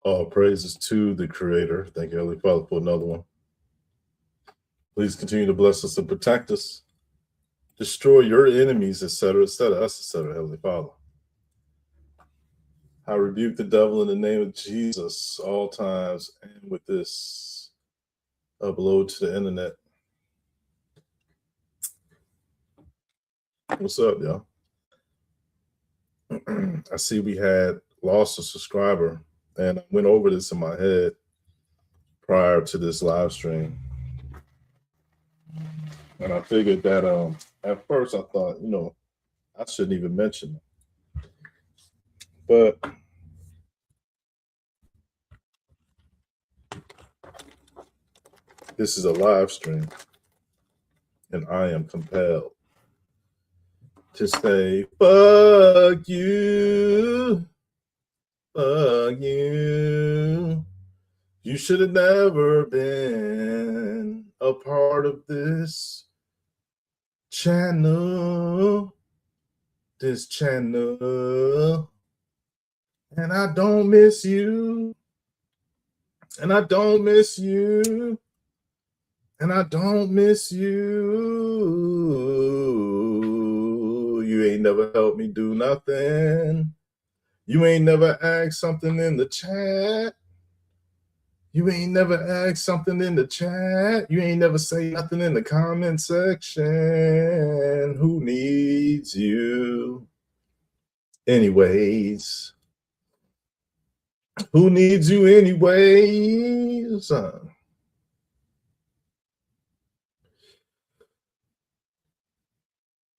All praises to the Creator. Thank you, Heavenly Father, for another one. Please continue to bless us and protect us. Destroy your enemies, etc., etc., us, etc., Heavenly Father. I rebuke the devil in the name of Jesus all times, and with this upload to the internet. What's up, y'all? I see we had lost a subscriber, and I went over this in my head prior to this live stream. And I figured that at first I thought, I shouldn't even mention it. But this is a live stream, and I am compelled to say, fuck you. Fuck you. You should have never been a part of this channel. This channel. And I don't miss you. And I don't miss you. And I don't miss you. You ain't never helped me do nothing. You ain't never asked something in the chat. You ain't never asked something in the chat. You ain't never say nothing in the comment section. Who needs you? Anyways. Who needs you anyways?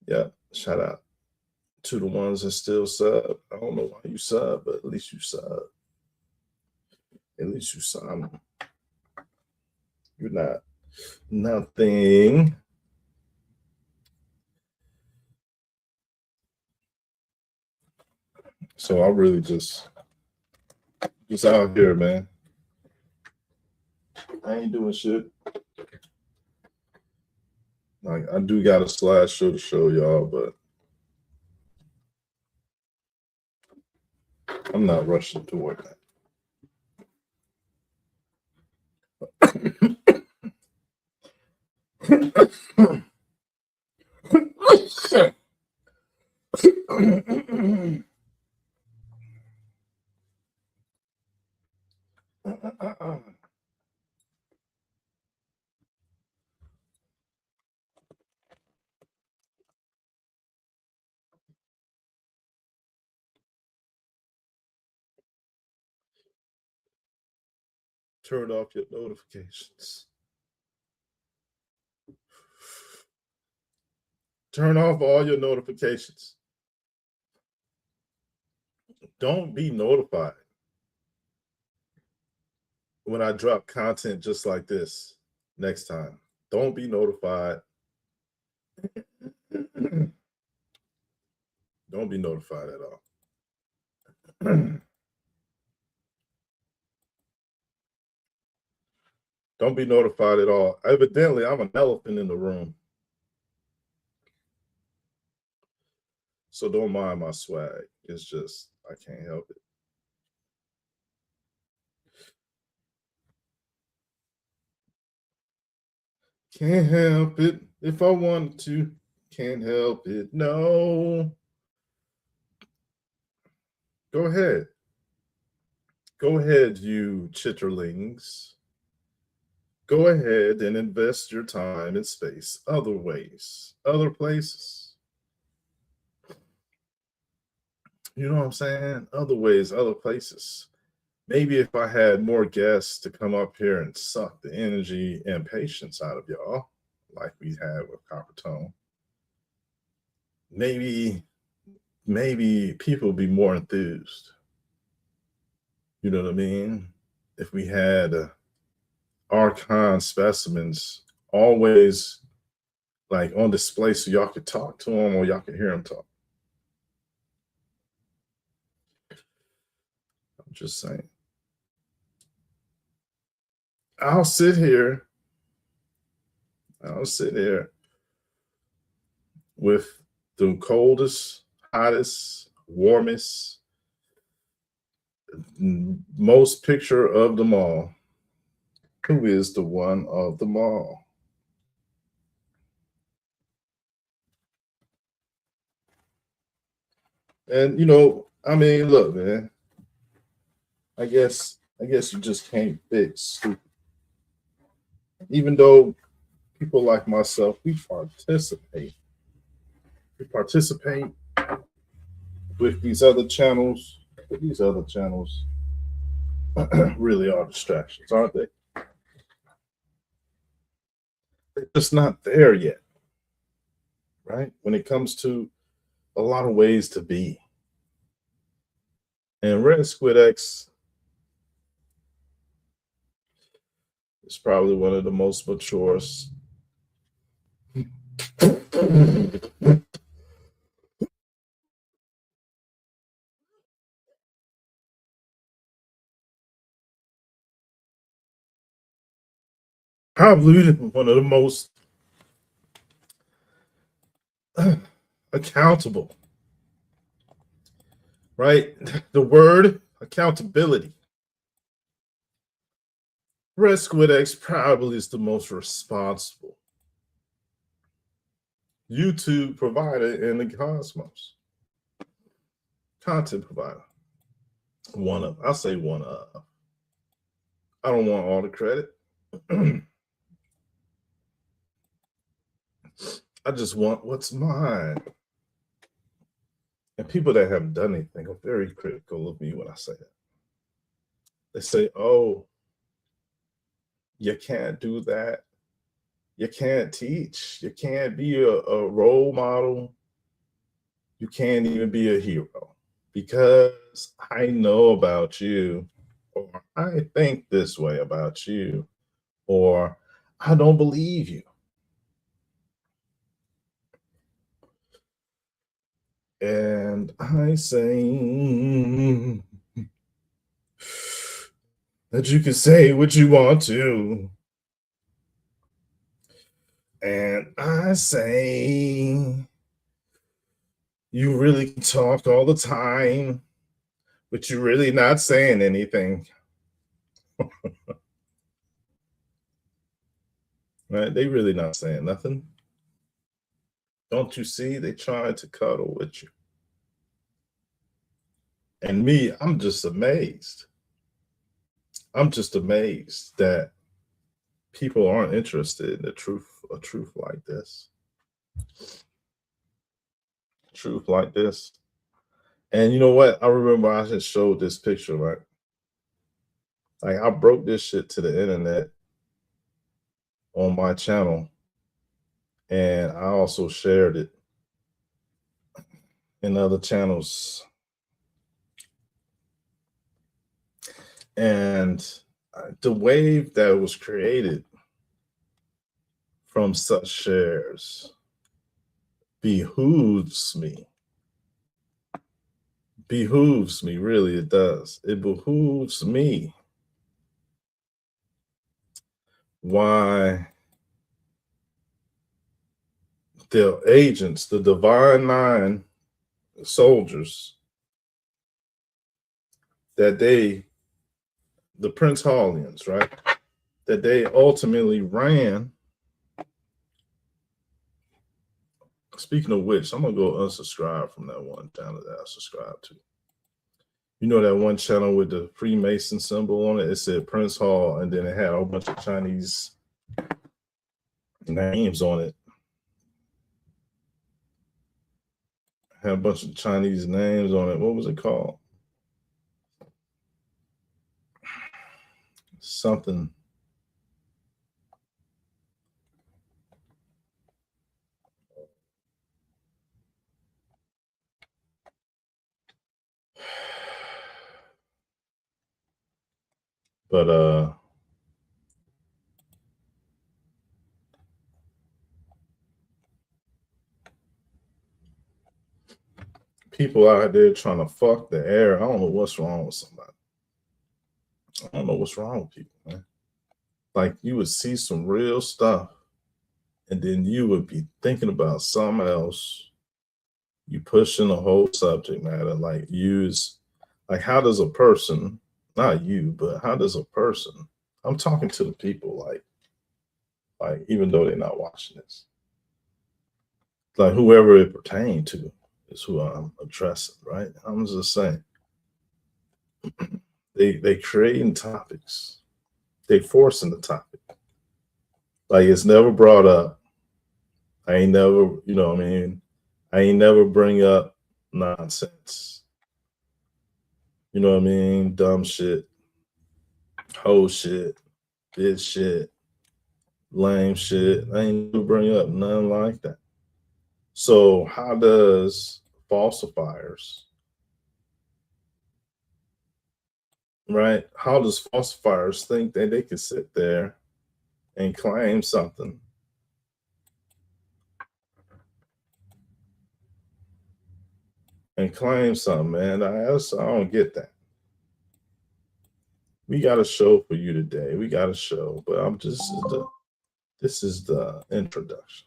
Yeah, shout out to the ones that still sub. I don't know why you sub, but at least you sub. At least you sub. You're not nothing. So I really just out here, man. I ain't doing shit. Like, I do got a slideshow to show y'all, but I'm not rushing toward that. Turn off your notifications. Turn off all your notifications. Don't be notified when I drop content just like this next time. Don't be notified. Don't be notified at all. Don't be notified at all. Evidently, I'm an elephant in the room. So don't mind my swag. It's just, I can't help it. Can't help it if I wanted to. Can't help it. No. Go ahead. Go ahead, you chitterlings. Go ahead and invest your time and space other ways, other places. You know what I'm saying? Other ways, other places. Maybe if I had more guests to come up here and suck the energy and patience out of y'all, like we had with Copper Tone, maybe people would be more enthused. You know what I mean? If we had archon specimens always like on display so y'all could talk to them or y'all could hear them talk. I'm just saying. I'll sit here with the coldest, hottest, warmest, most picture of them all. Who is the one of them all? And I mean, look, man. I guess you just can't fix stupid. Even though people like myself, we participate. We participate with these other channels. These other channels really are distractions, aren't they? They're just not there yet, right? When it comes to a lot of ways to be. And Red Squid X is probably one of the most mature. Probably one of the most accountable, right? The word accountability. Red Squid X probably is the most responsible YouTube provider in the cosmos. Content provider. One of. I'll say one of. I don't want all the credit. I just want what's mine. And people that haven't done anything are very critical of me when I say that. They say, oh, you can't do that. You can't teach. You can't be a role model. You can't even be a hero because I know about you, or I think this way about you, or I don't believe you. And I say that you can say what you want to. And I say you really can talk all the time, but you're really not saying anything. Right? They really not saying nothing. Don't you see? They trying to cuddle with you. And me, I'm just amazed. I'm just amazed that people aren't interested in a truth like this. Truth like this. And you know what? I remember I just showed this picture, right? Like I broke this shit to the internet on my channel. And I also shared it in other channels. And the wave that was created from such shares behooves me. Behooves me, really, it does. It behooves me why the agents, the Divine Nine soldiers, that they, the Prince Hallians, right, that they ultimately ran. Speaking of which, I'm gonna go unsubscribe from that one channel that I subscribed to. You know that one channel with the Freemason symbol on it? It said Prince Hall, and then it had a whole bunch of Chinese names on it. Had a bunch of Chinese names on it. What was it called? Something. But people out there trying to fuck the air. I don't know what's wrong with somebody. I don't know what's wrong with people, man. Like you would see some real stuff, and then you would be thinking about something else. You pushing the whole subject matter, like use Like, how does a person, not you, but how does a person, I'm talking to the people, like even though they're not watching this, like whoever it pertained to is who I'm addressing, right? I'm just saying, they creating topics, they forcing the topic, like it's never brought up. I ain't never, you know what I mean? I ain't never bring up nonsense. You know what I mean? Dumb shit, whole shit, bitch shit, lame shit. I ain't never bring up nothing like that. So how does falsifiers, right? How does falsifiers think that they can sit there and claim something man? I don't get that. We got a show for you today. We got a show, but I'm just this is the introduction.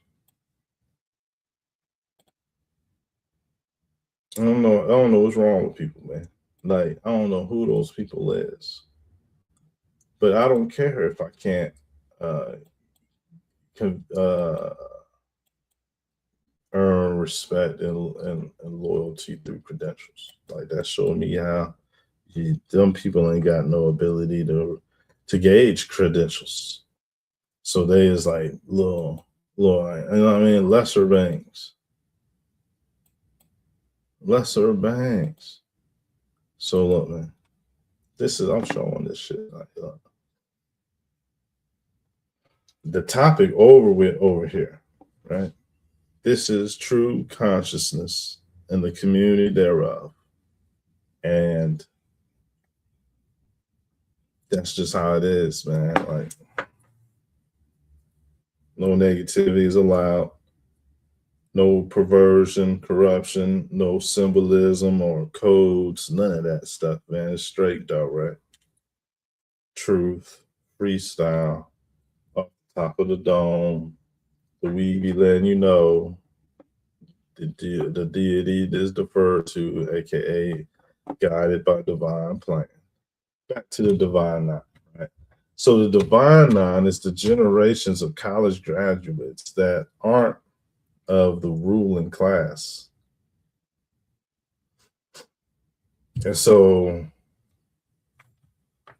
I don't know what's wrong with people, man. Like, I don't know who those people is, but I don't care if I can't uh, uh, earn respect and loyalty through credentials. Like, that showed me how them people ain't got no ability to gauge credentials. So they is like little, you know what I mean, lesser bangs. So look, man, I'm showing this shit. Like, the topic over here, right? This is true consciousness and the community thereof. And that's just how it is, man. Like, no negativity is allowed, no perversion, corruption, no symbolism or codes, none of that stuff, man. It's straight direct truth, freestyle, off the top of the dome. The we be letting you know the deity is deferred to, aka guided by divine plan. Back to the divine nine, right? So the divine nine is the generations of college graduates that aren't of the ruling class. And so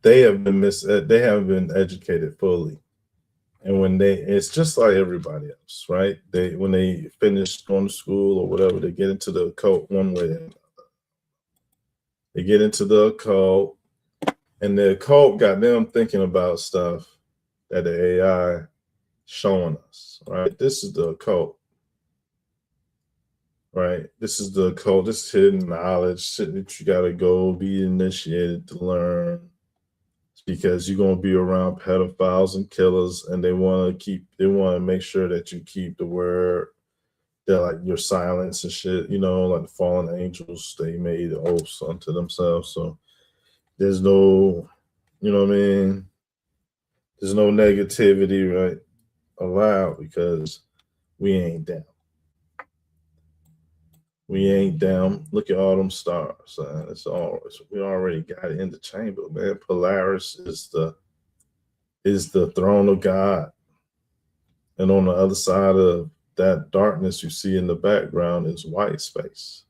they haven't been educated fully. And when it's just like everybody else, right? When they finish going to school or whatever, they get into the occult one way or another. They get into the occult, and the occult got them thinking about stuff that the AI showing us, right? This is the occult, right? This is the occult. This is hidden knowledge that you got to go be initiated to learn, because you're going to be around pedophiles and killers, and they want to make sure that you keep the word. They're like your silence and shit, like the fallen angels, they made oaths unto themselves. So there's no, you know what I mean? There's no negativity, right, allowed, because we ain't down. We ain't down. Look at all them stars. We already got it in the chamber, man. Polaris is the throne of God. And on the other side of that darkness you see in the background is white space.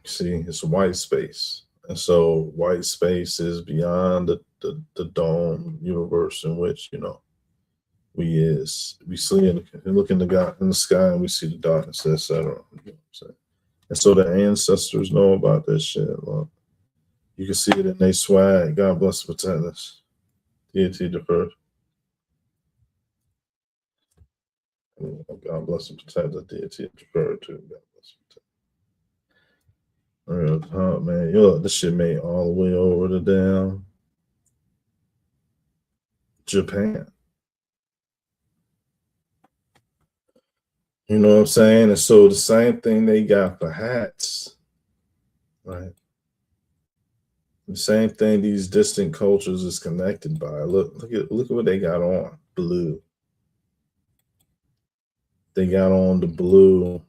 See, it's white space. And so white space is beyond the dome universe in which, we see and look in the sky, and we see the darkness, etc. You know what I'm saying? And so the ancestors know about this shit. Look, you can see it in their swag. God bless and protect us. Deity deferred. God bless and protect the deity deferred too. God bless and protect. Real talk, man. Look, this shit made all the way over to damn Japan. You know what I'm saying? And so the same thing they got for hats, right? The same thing these distant cultures is connected by. Look at what they got on. Blue. They got on the blue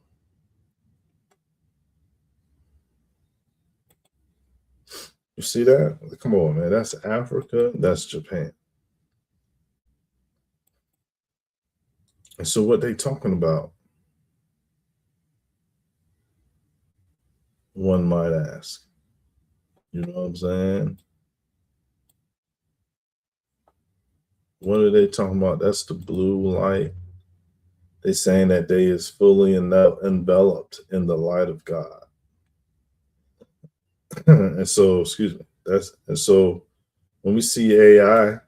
You see that? Come on, man. That's Africa. That's Japan. And so what they talking about? One might ask. You know what I'm saying? What are they talking about? That's the blue light. They're saying that they is fully enveloped in the light of God. And so, excuse me. And so when we see AI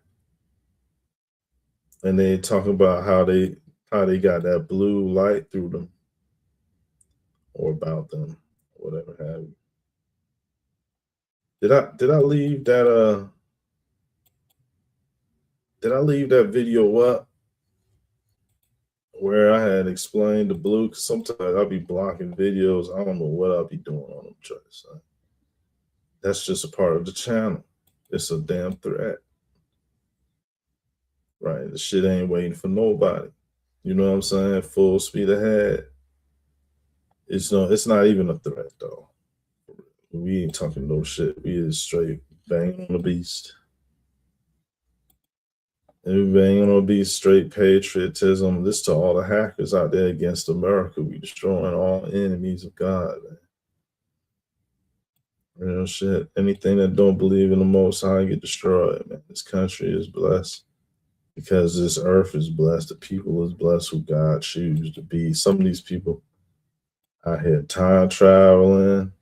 and they talk about how they got that blue light through them or about them, whatever have you. Did I leave that did I leave that video up where I had explained the blue? Because sometimes I'll be blocking videos. I don't know what I'll be doing on them charts. That's just a part of the channel. It's a damn threat. Right? The shit ain't waiting for nobody. You know what I'm saying? Full speed ahead. It's not even a threat though. We ain't talking no shit. We is straight banging on the beast. And we banging on the beast, straight patriotism. This to all the hackers out there against America. We destroying all enemies of God, man. Real shit. Anything that don't believe in the Most High get destroyed, man. This country is blessed because this earth is blessed. The people is blessed who God chooses to be. Some of these people out here time traveling.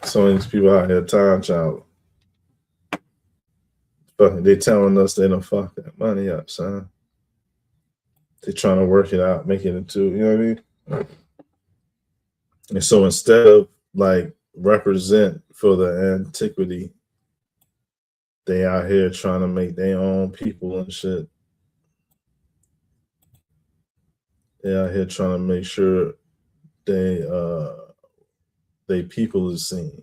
Some of these people out here time traveling. They telling us they don't fuck that money up, son. They're trying to work it out, make it into, you know what I mean? And so instead of like represent for the antiquity, they out here trying to make their own people and shit. They out here trying to make sure they people is seen.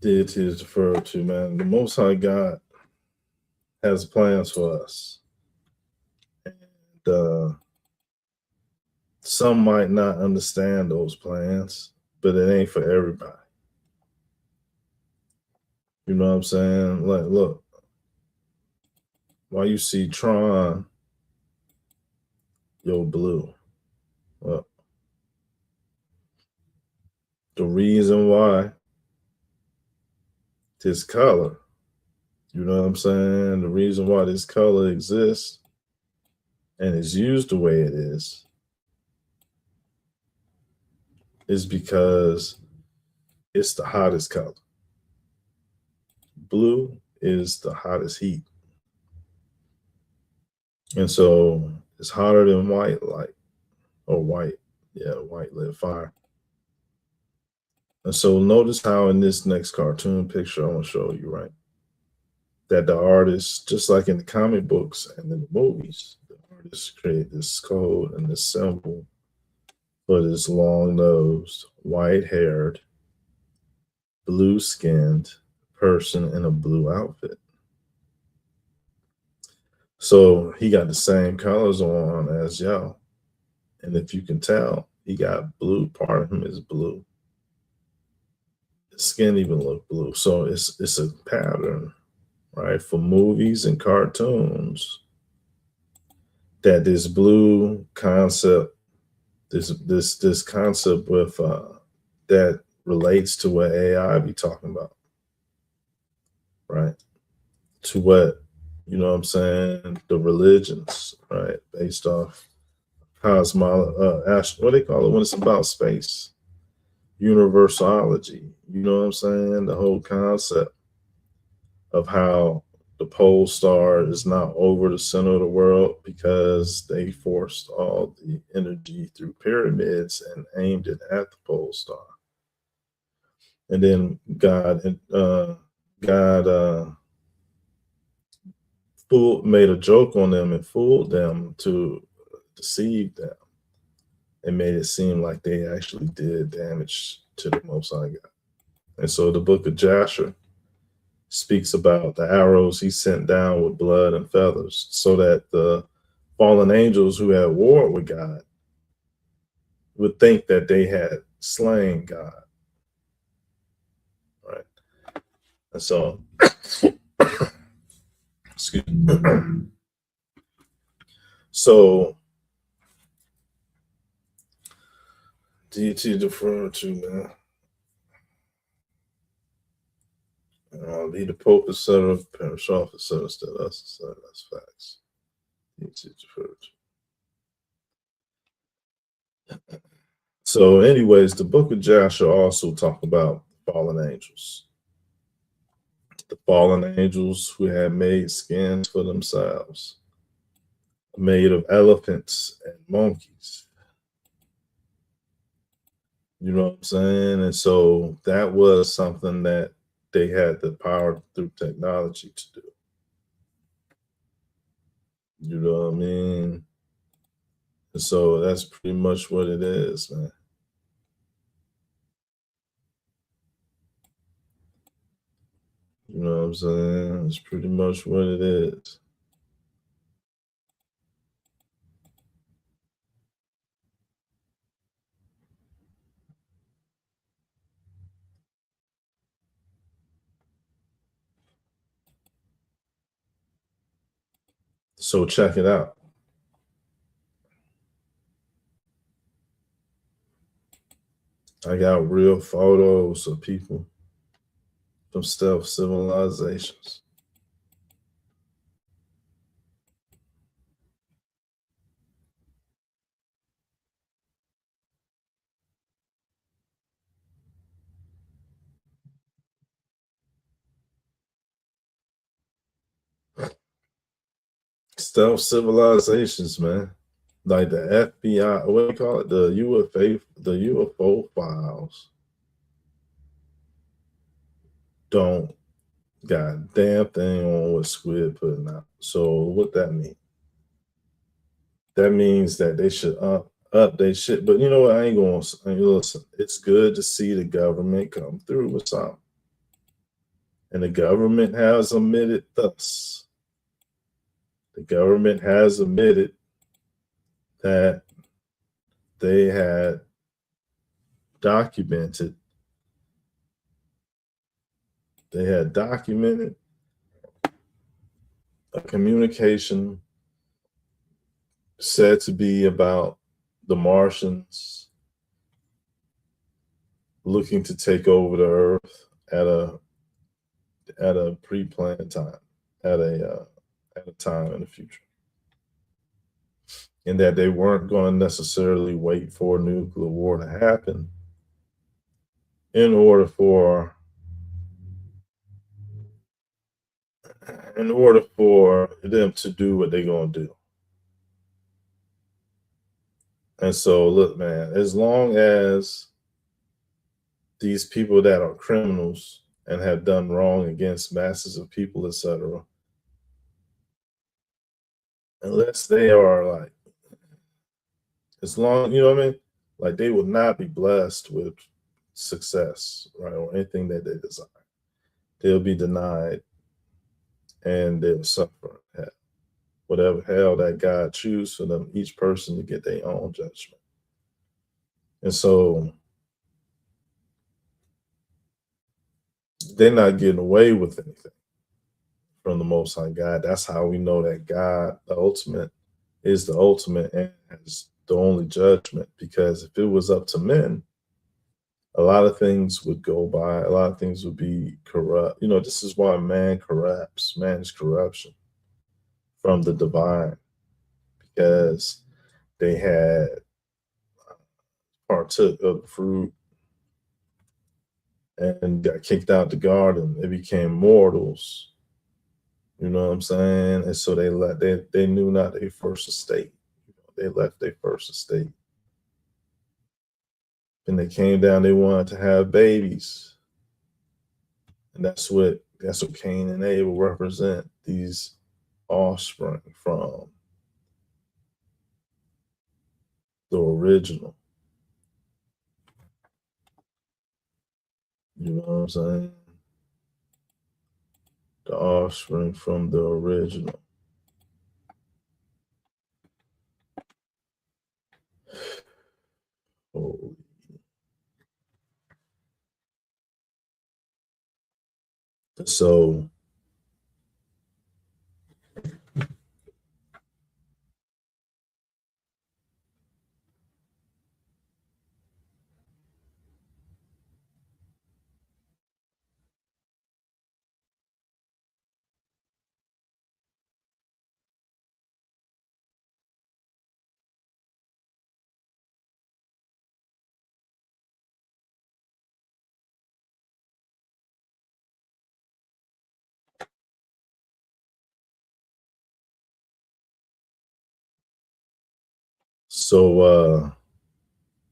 Deity is deferred to, man. The Most High God has plans for us. And some might not understand those plans, but it ain't for everybody. You know what I'm saying? Like, look, why you see Tron, yo, blue. Well, the reason why this color, you know what I'm saying? The reason why this color exists and is used the way it is because it's the hottest color. Blue is the hottest heat. And so it's hotter than white light or white. Yeah, white lit fire. And so notice how in this next cartoon picture I want to show you, right? That the artist, just like in the comic books and in the movies, the artists create this code and this symbol for this long-nosed, white-haired, blue-skinned person in a blue outfit. So he got the same colors on as y'all. And if you can tell, he got blue. Part of him is blue. His skin even look blue. So it's a pattern, right? For movies and cartoons, that this blue concept, this concept with that relates to what AI be talking about, right? To what, you know what I'm saying, the religions, right? Based off what they call it when it's about space, universology. You know what I'm saying? The whole concept of how the pole star is now over the center of the world because they forced all the energy through pyramids and aimed it at the pole star. And then God made a joke on them and fooled them to deceive them and made it seem like they actually did damage to the Most High God. And so the book of Jasher speaks about the arrows he sent down with blood and feathers, so that the fallen angels who had warred with God would think that they had slain God. Right. And so, excuse me. So, deity deferred to, man. Be the Pope, etc., parish office, etc., etc. That's facts. Deity deferred to. So, anyways, the book of Joshua also talk about fallen angels. The fallen angels who had made skins for themselves, made of elephants and monkeys. You know what I'm saying? And so that was something that they had the power through technology to do. You know what I mean? And so that's pretty much what it is, man. You know what I'm saying? It's pretty much what it is. So check it out. I got real photos of people from stealth civilizations. Stealth civilizations, man. Like the FBI, what do you call it? The UFO files don't got a damn thing on what Squid putting out. So what that mean? That means that they should up they shit. But you know what? I ain't going to listen. It's good to see the government come through with something. And the government has admitted thus. The government has admitted that they had documented a communication said to be about the Martians looking to take over the Earth at a pre-planned time, at a time in the future, and that they weren't going to necessarily wait for a nuclear war to happen in order for them to do what they're going to do. And so, look, man, as long as these people that are criminals and have done wrong against masses of people, etc., unless they are like, as long, you know what I mean? Like they will not be blessed with success, right? Or anything that they desire. They'll be denied and they'll suffer hell. Whatever hell that God chooses for them, each person to get their own judgment. And so they're not getting away with anything from the Most High God. That's how we know that God, the ultimate, is the ultimate and is the only judgment. Because if it was up to men, a lot of things would go by, a lot of things would be corrupt. You know, this is why man corrupts, man's corruption from the divine, because they had partook of the fruit and got kicked out the garden. They became mortals. You know what I'm saying? And so they knew not their first estate. They left their first estate. And they came down, they wanted to have babies. And that's what Cain and Abel represent, these offspring from the original. You know what I'm saying? the offspring from the original. Holy. So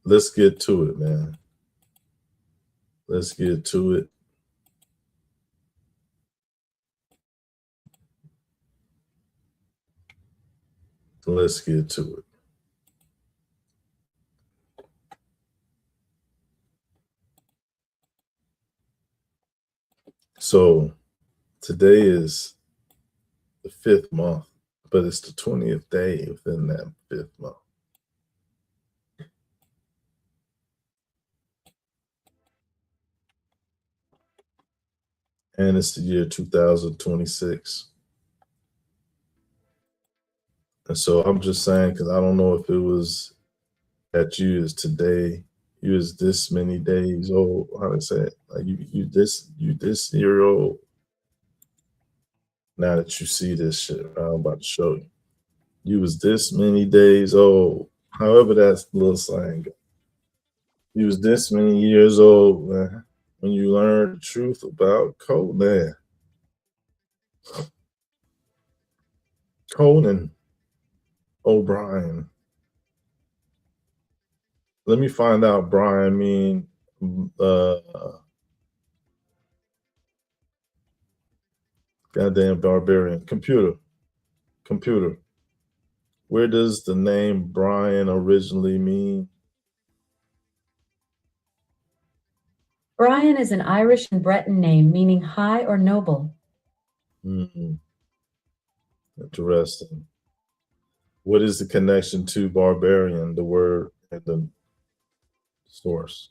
let's get to it, man. Let's get to it. Let's get to it. So today is the 5th month, but it's the 20th day within that 5th month. And it's the year 2026. And so I'm just saying, because I don't know if it was that you is today, you is this many days old. How to say it? Like you this year old. Now that you see this shit, I'm about to show you. You was this many days old. However, that's a little slang. You was this many years old, man, when you learned the truth about Conan. Conan O'Brien. Let me find out. Brian mean goddamn barbarian. Computer. Where does the name Brian originally mean? Brian is an Irish and Breton name meaning high or noble. Interesting. What is the connection to barbarian, the word and the source?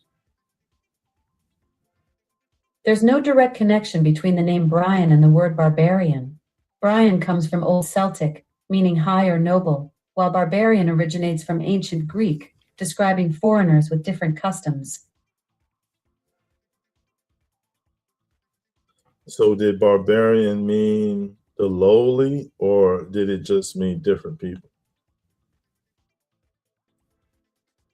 There's no direct connection between the name Brian and the word barbarian. Brian comes from Old Celtic, meaning high or noble, while barbarian originates from ancient Greek, describing foreigners with different customs. So did barbarian mean the lowly, or did it just mean different people?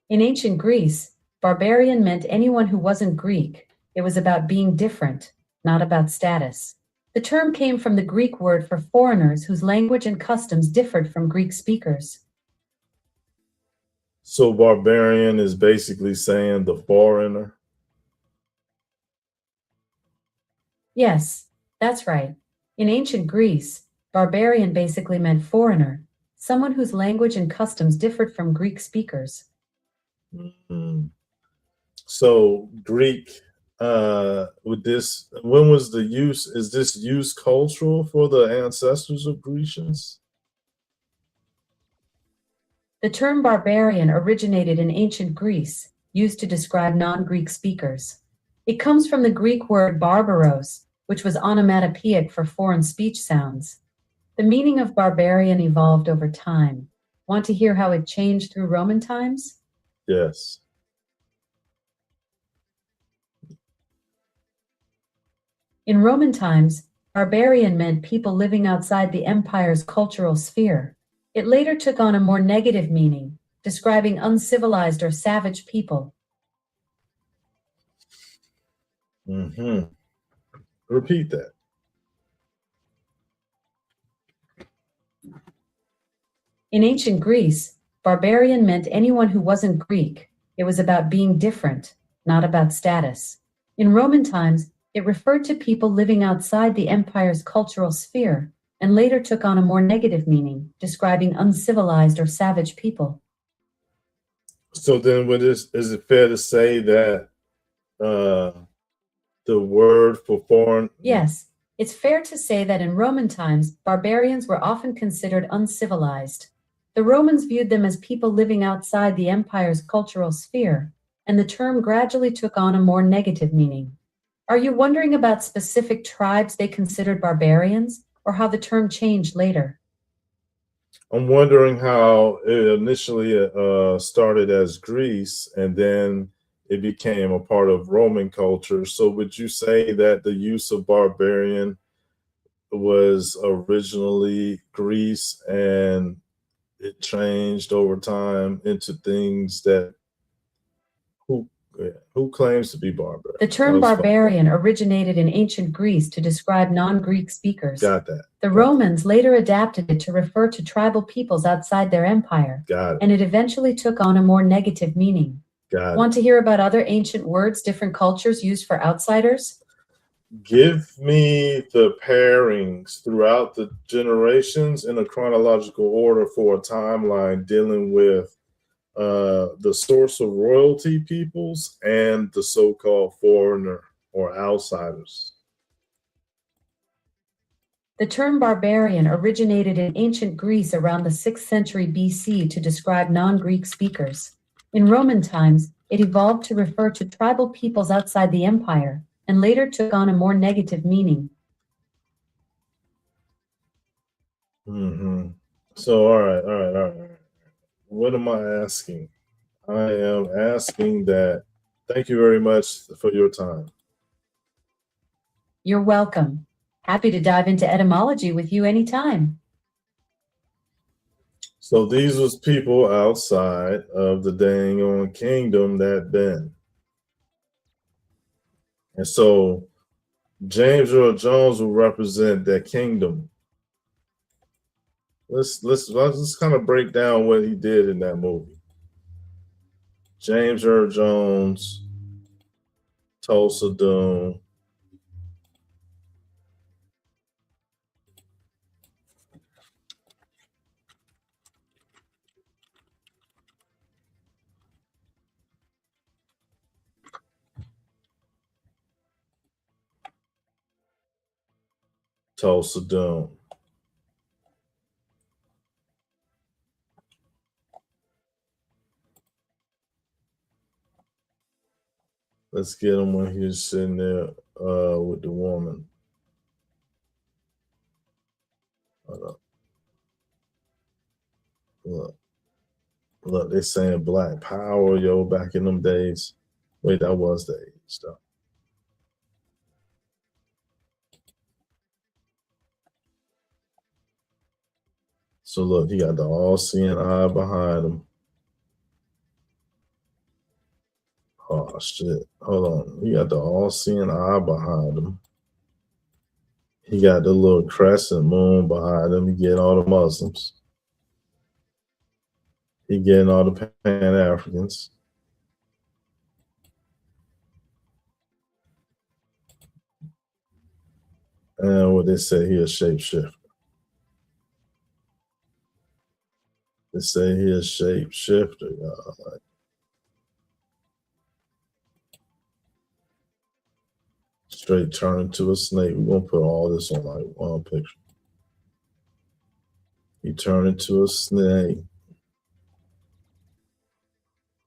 In ancient Greece, barbarian meant anyone who wasn't Greek. It was about being different, not about status. The term came from the Greek word for foreigners whose language and customs differed from Greek speakers. So barbarian is basically saying the foreigner? Yes, that's right. In ancient Greece, barbarian basically meant foreigner, someone whose language and customs differed from Greek speakers. Mm-hmm. So Greek, with this, when was the use? Is this use cultural for the ancestors of Grecians? The term barbarian originated in ancient Greece, used to describe non-Greek speakers. It comes from the Greek word barbaros, which was onomatopoeic for foreign speech sounds. The meaning of barbarian evolved over time. Want to hear how it changed through Roman times? Yes. In Roman times, barbarian meant people living outside the empire's cultural sphere. It later took on a more negative meaning, describing uncivilized or savage people. Mm-hmm. Repeat that. In ancient Greece, barbarian meant anyone who wasn't Greek. It was about being different, not about status. In Roman times, it referred to people living outside the empire's cultural sphere, and later took on a more negative meaning, describing uncivilized or savage people. So then, is it fair to say that the word for foreign? Yes, It's fair to say that in Roman times, barbarians were often considered uncivilized. The Romans viewed them as people living outside the empire's cultural sphere, and the term gradually took on a more negative meaning. Are you wondering about specific tribes they considered barbarians, or how the term changed later? I'm wondering how it initially started as Greece and then it became a part of Roman culture. So, would you say that the use of barbarian was originally Greece and it changed over time into things that who yeah, who claims to be barbarian? The That term was fun. barbarian originated in ancient Greece to describe non-Greek speakers. Got that. The Got Romans later adapted it to refer to tribal peoples outside their empire, Got it. and it eventually took on a more negative meaning. Got it. Want to hear about other ancient words different cultures used for outsiders? Give me the pairings throughout the generations in a chronological order for a timeline dealing with the source of royalty peoples and the so-called foreigner or outsiders. The term barbarian originated in ancient Greece around the 6th century BC to describe non-Greek speakers. In Roman times, it evolved to refer to tribal peoples outside the empire, and later took on a more negative meaning. So, all right. What am I asking? I am asking that. Thank you very much for your time. You're welcome. Happy to dive into etymology with you anytime. So these was people outside of the dang on kingdom that been. And so James Earl Jones will represent that kingdom. Let's kind of break down what he did in that movie. James Earl Jones, Tulsa Doom. Tulsa Doom. Let's get him when he's sitting there with the woman. Hold up. Look, they're saying Black Power, yo, back in them days. Wait, that was the age, though. So look, he got the all-seeing eye behind him. Oh shit! Hold on, he got the all-seeing eye behind him. He got the little crescent moon behind him. He getting all the Muslims. He getting all the Pan Africans. And what they say, he a shapeshifter. They say he a shapeshifter, y'all. Like, straight turn into a snake. We're gonna put all this on like one picture. He turned into a snake.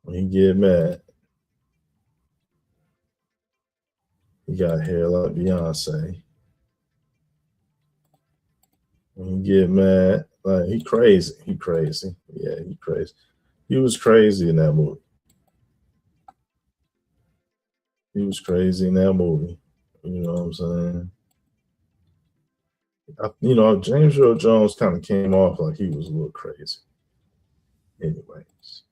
When he get mad, he got hair like Beyonce. When he get mad, like he crazy. He crazy. Yeah, he crazy. He was crazy in that movie. He was crazy in that movie. You know what I'm saying? James Earl Jones kind of came off like he was a little crazy. Anyways,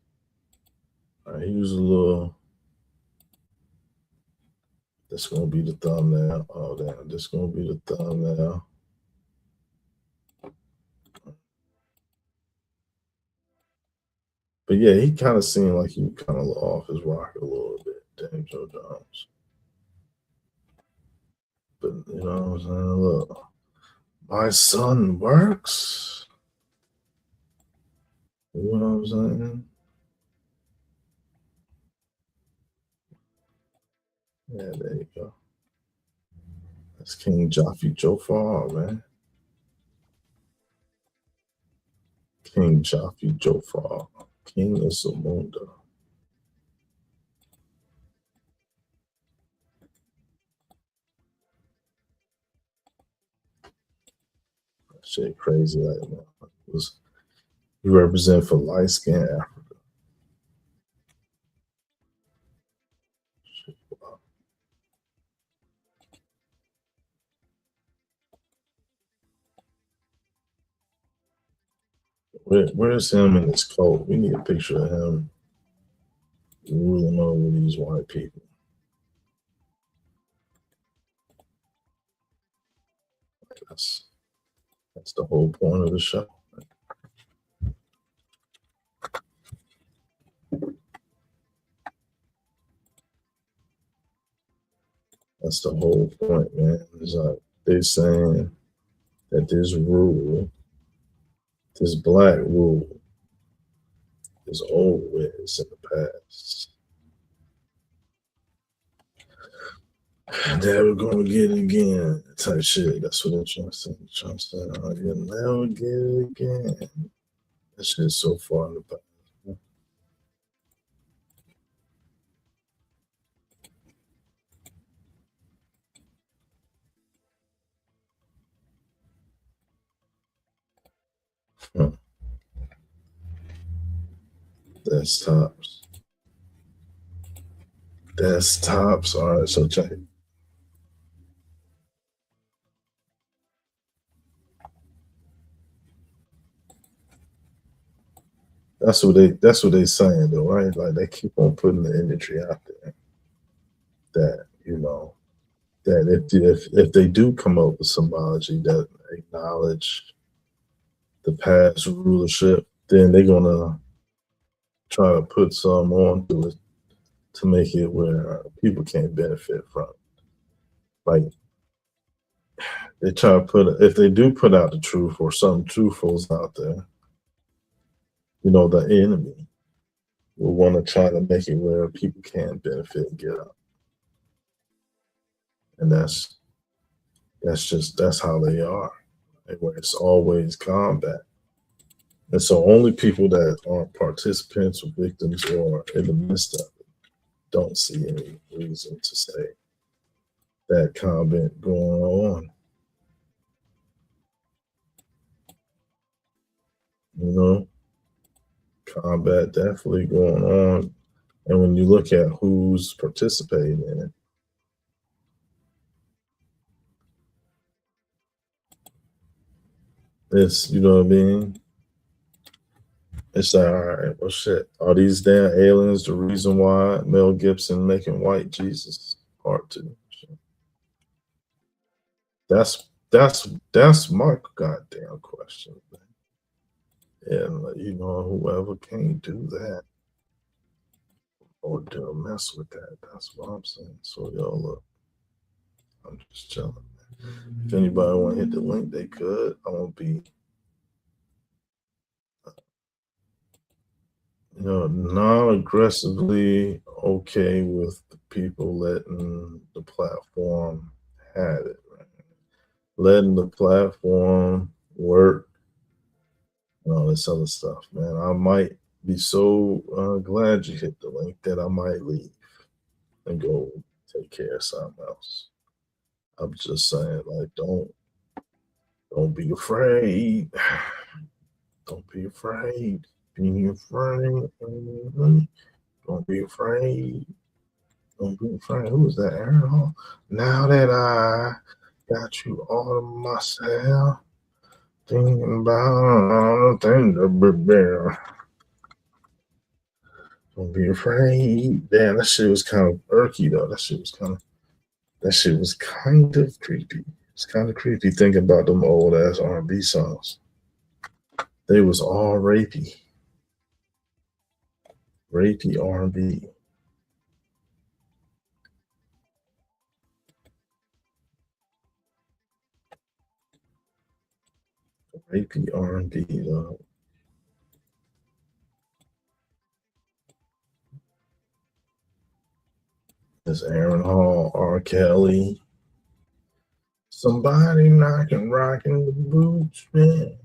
he was a little. This gonna be the thumbnail. Oh damn, this gonna be the thumbnail. But yeah, he kind of seemed like he kind of off his rocker a little bit, James Earl Jones. But you know what I'm saying? Look, my son works. You know what I'm saying? Yeah, there you go. That's King Jaffe Jofar, man. King Jaffe Jofar, King of Zamunda. That shit crazy, like, man. Was you represent for light skin Africa? Shit, wow. Where's him in his coat? We need a picture of him ruling over these white people. That's the whole point of the show. That's the whole point, man. It's like they're saying that this rule, this black rule, is over with. It's in the past. Never gonna get it again. Type shit. That's what they're trying to say. Trying to say, oh, you'll never get it again. That shit's so far in the past. Huh. Desktops. Desktops. All right, so check it. That's what they saying though, right? Like they keep on putting the imagery out there that, you know, that if they do come up with symbology that acknowledge the past rulership, then they're gonna try to put some onto it to make it where people can't benefit from it. Like they try to put, if they do put out the truth or something truthful's out there, you know, the enemy will want to try to make it where people can't benefit and get up. And that's how they are. Where it's always combat. And so only people that aren't participants or victims or in the midst of it don't see any reason to say that combat going on. You know, combat definitely going on. And when you look at who's participating in it, it's, you know what I mean? It's like, all right, well, shit. Are these damn aliens the reason why Mel Gibson making White Jesus Part 2? That's my goddamn question. And you know, whoever can't do that or do mess with that, that's what I'm saying. So y'all look, I'm just chilling. If anybody want to hit the link, they could. I won't be, you know, non-aggressively okay with the people letting the platform have it, right? Letting the platform work and all this other stuff, man. I might be so glad you hit the link that I might leave and go take care of something else. I'm just saying, like, don't be afraid. Don't be afraid. Be afraid. Don't be afraid. Don't be afraid. Who was that, Aaron Hall? Now that I got you all to myself, thinking about things to prepare. Don't be afraid. Damn, that shit was kind of irky though. That shit was kind of creepy. It's kind of creepy thinking about them old ass R&B songs. They was all rapey R&B. Rapey R&B though. There's Aaron Hall, R. Kelly, Somebody knocking, rocking the boots, man.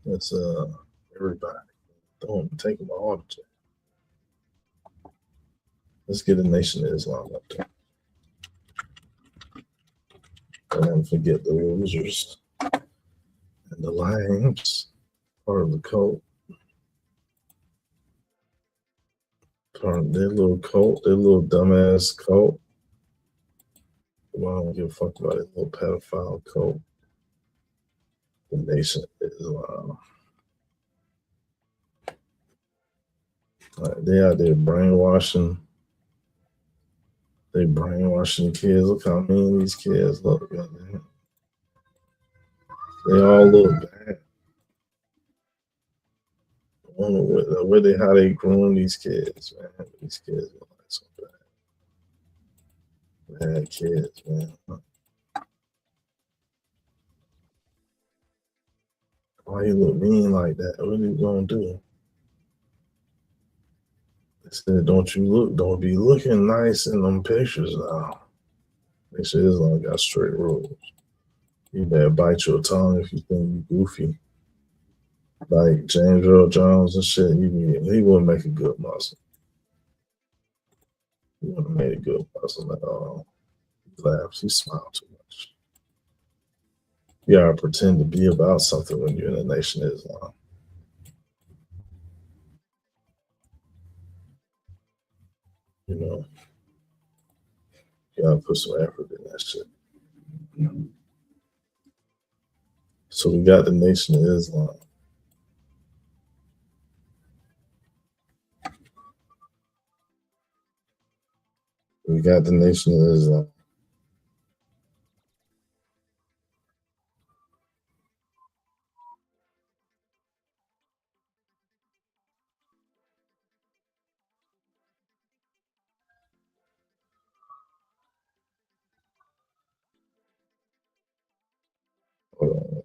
That's everybody. Don't take them all the time. Let's get the Nation of Islam up there. Don't forget the losers and the lions, part of the cult. Part of their little cult, their little dumbass cult. Well, I don't give a fuck about it. Little pedophile cult. The Nation of Islam. They out there brainwashing. They brainwashing kids. Look how mean these kids look. Goddamn. They all look bad. I don't know how they groom these kids, man. These kids look like so bad. Bad kids, man. Why you look mean like that? What are you gonna do? They said, don't be looking nice in them pictures now. They said Islam got straight rules. You better bite your tongue if you think you goofy. Like James Earl Jones and shit, he wouldn't make a good Muslim. He wouldn't have made a good Muslim at all. He laughs, he smiled too much. You gotta pretend to be about something when you're in the Nation of Islam. You know, you gotta put some effort in that shit. So we got the Nation of Islam. We got the Nation of Islam. Hold on.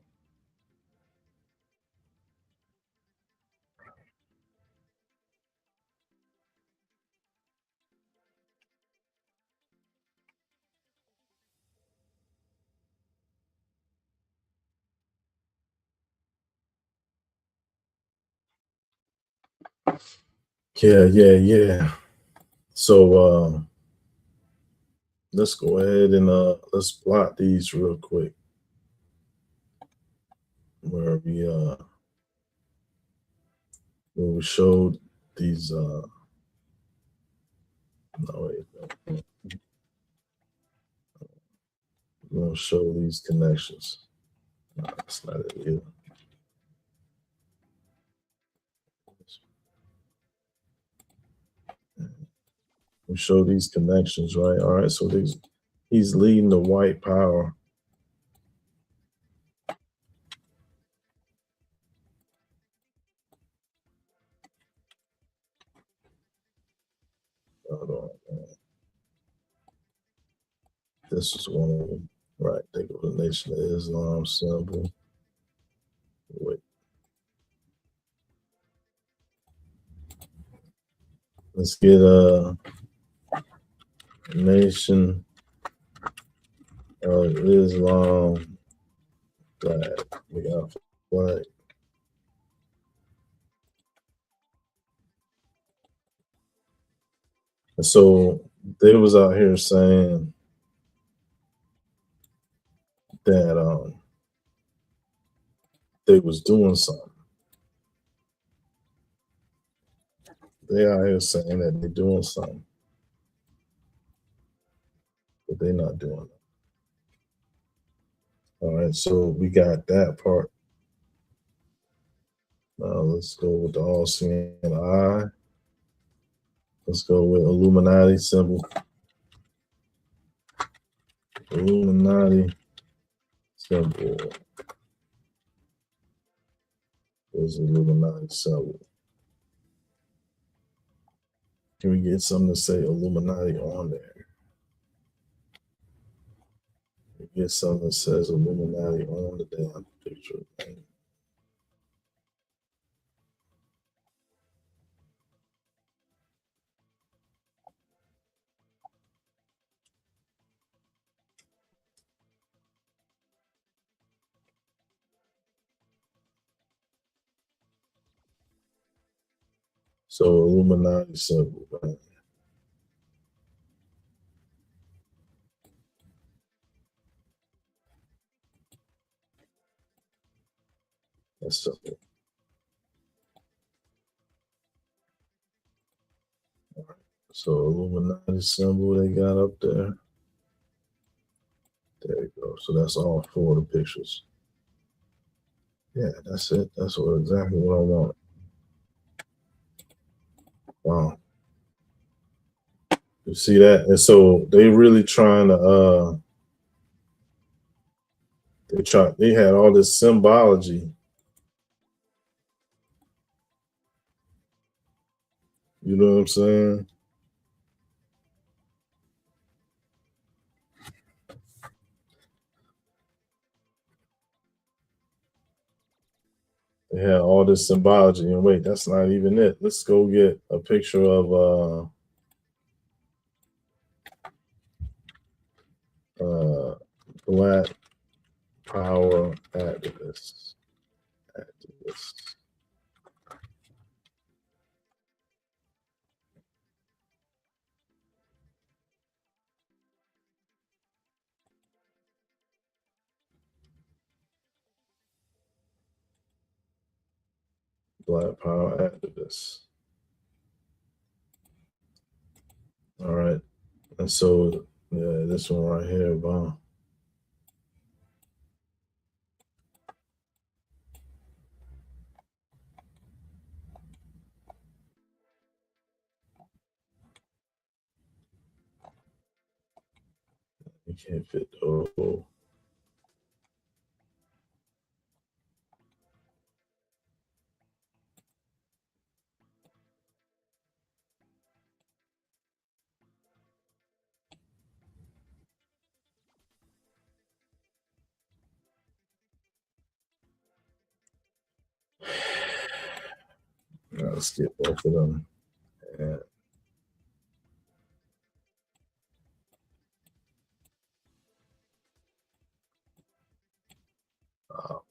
Yeah. So let's go ahead and let's plot these real quick. Where we showed these no wait. We're gonna show these connections. No, that's not it either. We show these connections, right? All right, so he's leading the white power. Hold on, man. This is one of them. Right, they go to the Nation of Islam symbol. Wait. Let's get a Nation of Islam flag. We got flag. And so they was out here saying that they was doing something. They out here saying that they're doing something, but they're not doing it. All right, so we got that part. Now let's go with the all-seeing eye. Let's go with Illuminati symbol. Illuminati symbol. There's Illuminati symbol. Can we get something to say Illuminati on there? We get something that says Illuminati on the damn picture. So Illuminati symbol, man. That's simple. All right. So Illuminati symbol they got up there. There you go. So that's all 4 of the pictures. Yeah, that's it. That's exactly what I want. Wow. You see that? And so they really trying to they had all this symbology. You know what I'm saying? They had all this symbology, and wait, that's not even it. Let's go get a picture of Black Power activists. Black Power activists. All right. And so, yeah, this one right here, wow. You can't fit. Oh. Now let's get both of them. Yeah. Oh.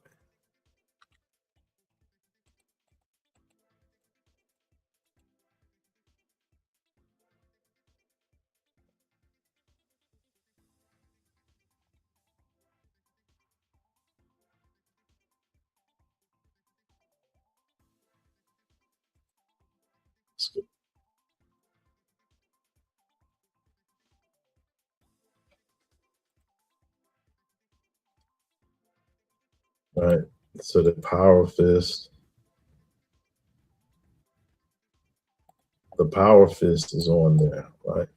Let's go. All right. So the Power Fist. The Power Fist is on there, right?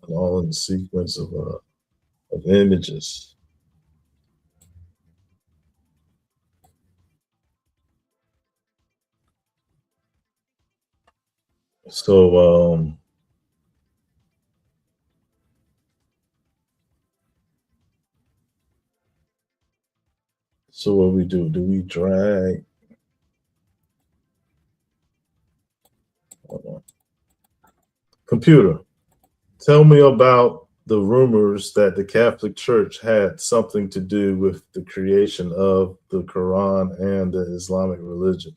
And all in the sequence of images. So so what we do? Do we drag? Hold on. Computer, tell me about the rumors that the Catholic Church had something to do with the creation of the Quran and the Islamic religion.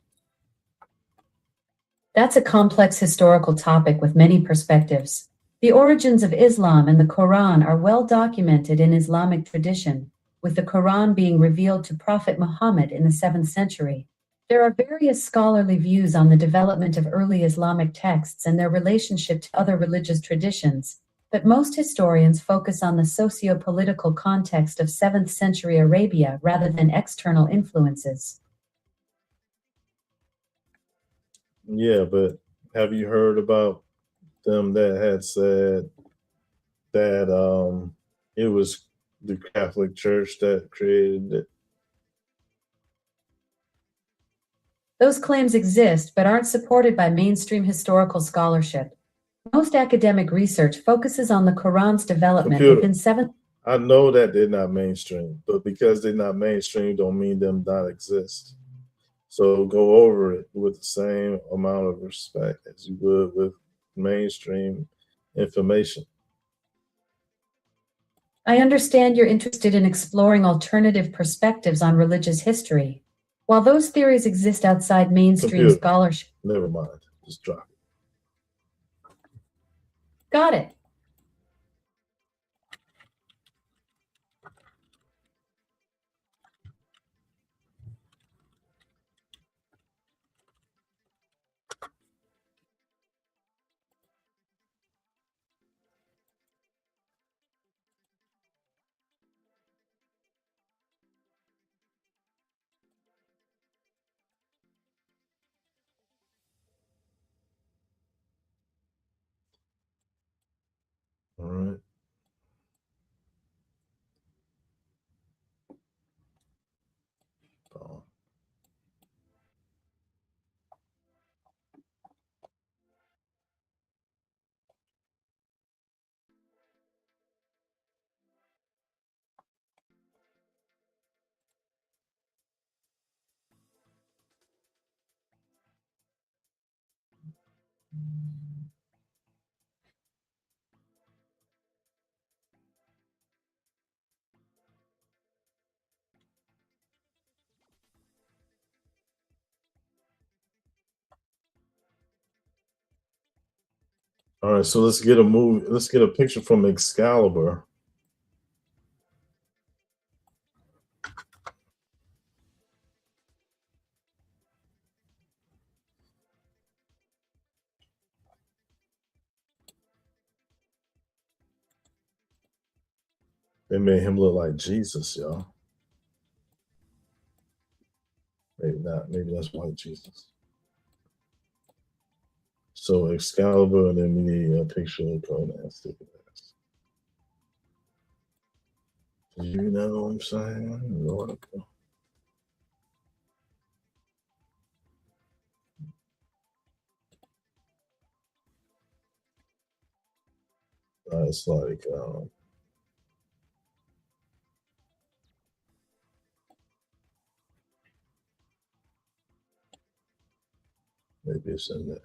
That's a complex historical topic with many perspectives. The origins of Islam and the Quran are well documented in Islamic tradition, with the Quran being revealed to Prophet Muhammad in the 7th century. There are various scholarly views on the development of early Islamic texts and their relationship to other religious traditions, but most historians focus on the socio-political context of 7th century Arabia rather than external influences. Yeah, but have you heard about them that had said that it was the Catholic Church that created it? Those claims exist but aren't supported by mainstream historical scholarship. Most academic research focuses on the Quran's development within 7th. I know that they're not mainstream, but because they're not mainstream don't mean them not exist. So go over it with the same amount of respect as you would with mainstream information. I understand you're interested in exploring alternative perspectives on religious history. While those theories exist outside mainstream scholarship. Never mind. Just drop it. Got it. All right. Oh. All right, so let's get a movie. Let's get a picture from Excalibur. They made him look like Jesus, y'all. Maybe not. Maybe that's white Jesus. So Excalibur, and then we need a picture of Conan. You know what I'm saying? Lord. It's like maybe it's in there.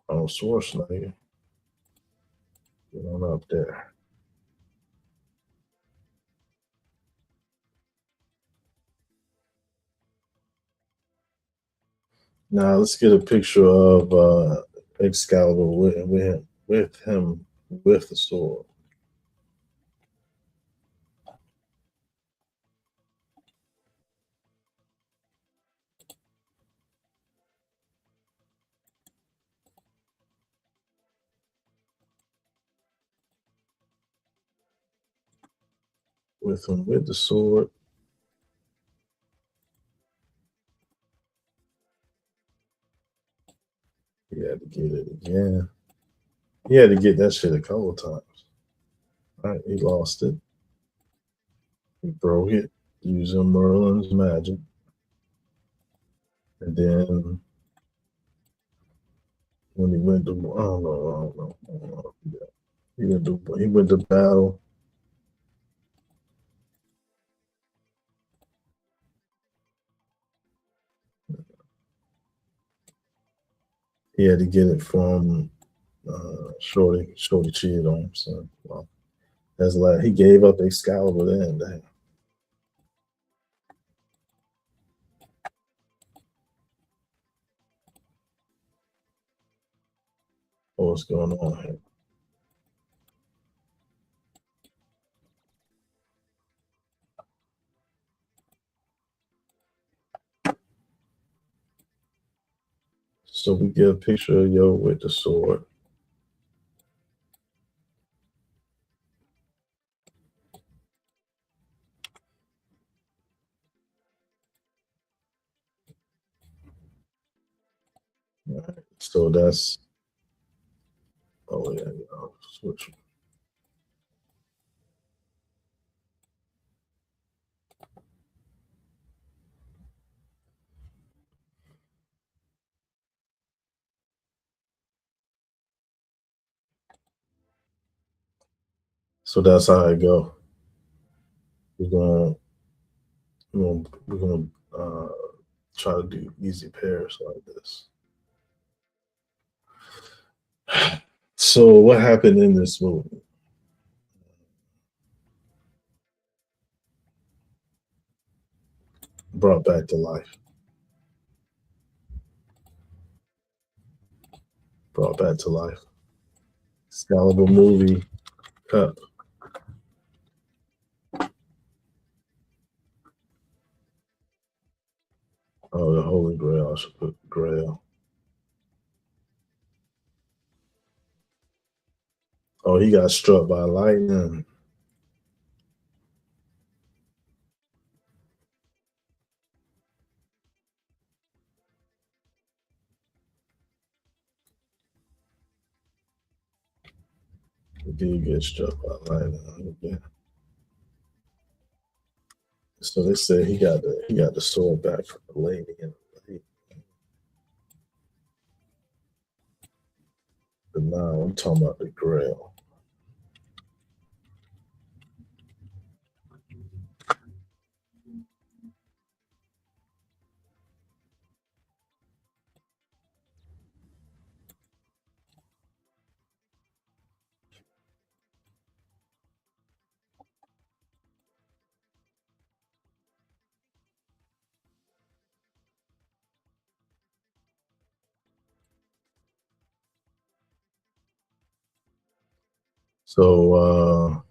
Oh, Schwarzenegger. Get on up there. Now let's get a picture of Excalibur with him with the sword. With him with the sword. He had to get it again. He had to get that shit a couple times. All right, he lost it. He broke it using Merlin's magic. And then when he went to, I don't know. He went to battle. He had to get it from Shorty. Shorty cheated on him. So, well, that's like he gave up Excalibur then. Dang. What's going on here? So we get a picture of Yo with the sword. All right. So that's yeah, switch. So that's how I go. We're gonna try to do easy pairs like this. So what happened in this movie? Brought back to life. Brought back to life. Excalibur movie cup. Oh, the Holy Grail. I should put Grail. Oh, he got struck by lightning. He did get struck by lightning. Yeah. So they said he got the sword back from the lady in the lake. But now I'm talking about the Grail. So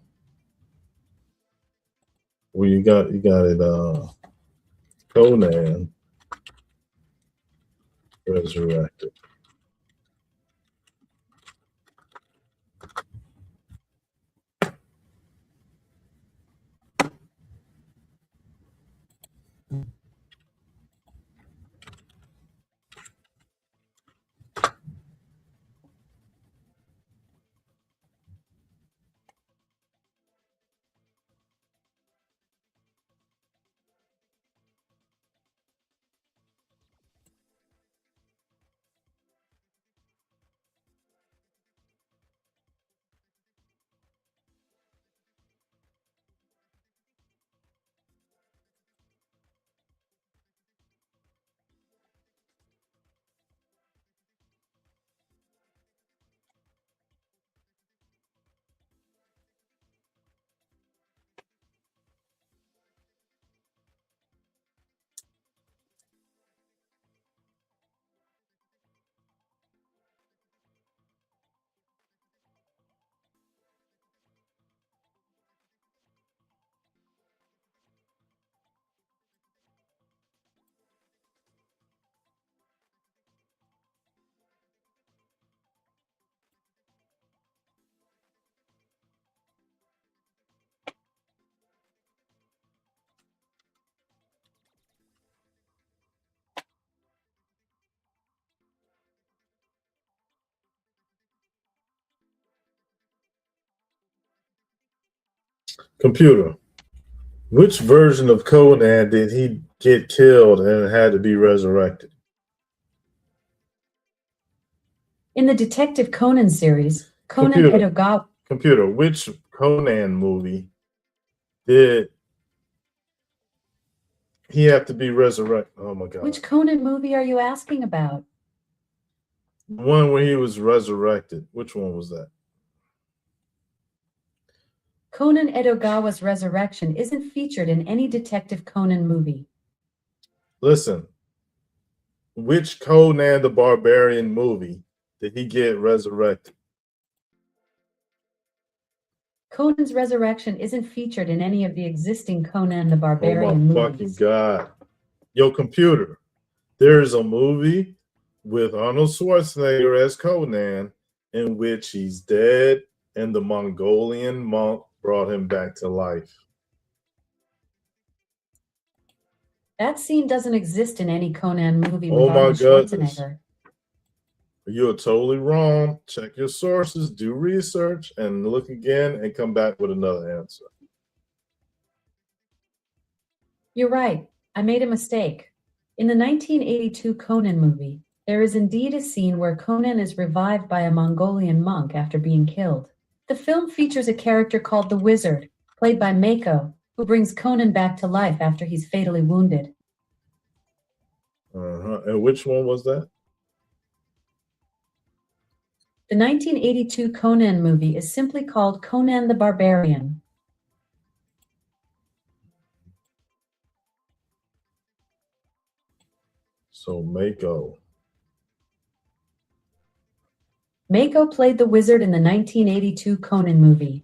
well, you got it. Conan resurrected. Computer. Which version of Conan did he get killed and had to be resurrected? In the Detective Conan series, Conan Computer. Edogawa. Computer, which Conan movie did he have to be resurrected? Oh my God. Which Conan movie are you asking about? The one where he was resurrected. Which one was that? Conan Edogawa's resurrection isn't featured in any Detective Conan movie. Listen, which Conan the Barbarian movie did he get resurrected? Conan's resurrection isn't featured in any of the existing Conan the Oh Barbarian my fucking movies. God. Yo, computer, there's a movie with Arnold Schwarzenegger as Conan in which he's dead and the Mongolian monk brought him back to life. That scene doesn't exist in any Conan movie Oh with my Arnold goodness. Schwarzenegger. You're totally wrong. Check your sources, do research, and look again and come back with another answer. You're right. I made a mistake. In the 1982 Conan movie, there is indeed a scene where Conan is revived by a Mongolian monk after being killed. The film features a character called the Wizard, played by Mako, who brings Conan back to life after he's fatally wounded. And which one was that? The 1982 Conan movie is simply called Conan the Barbarian. So Mako. Mako played the wizard in the 1982 Conan movie.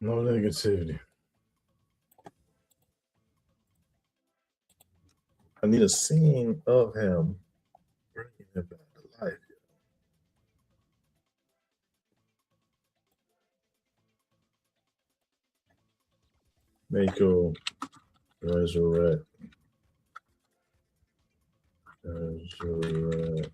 No negativity. I need a scene of him bringing him back to life. Mako resurrect. Resurrect.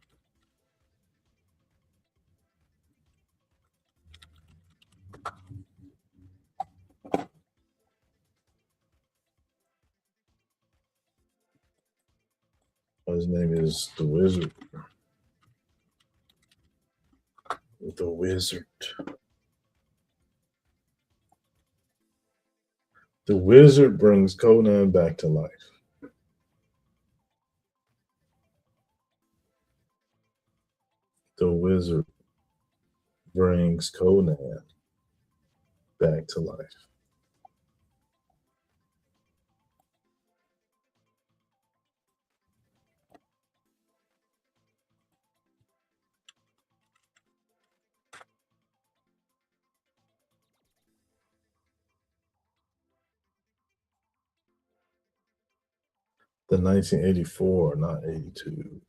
His name is the Wizard. The Wizard. The Wizard brings Conan back to life. The Wizard brings Conan back to life. The 1984, not 82.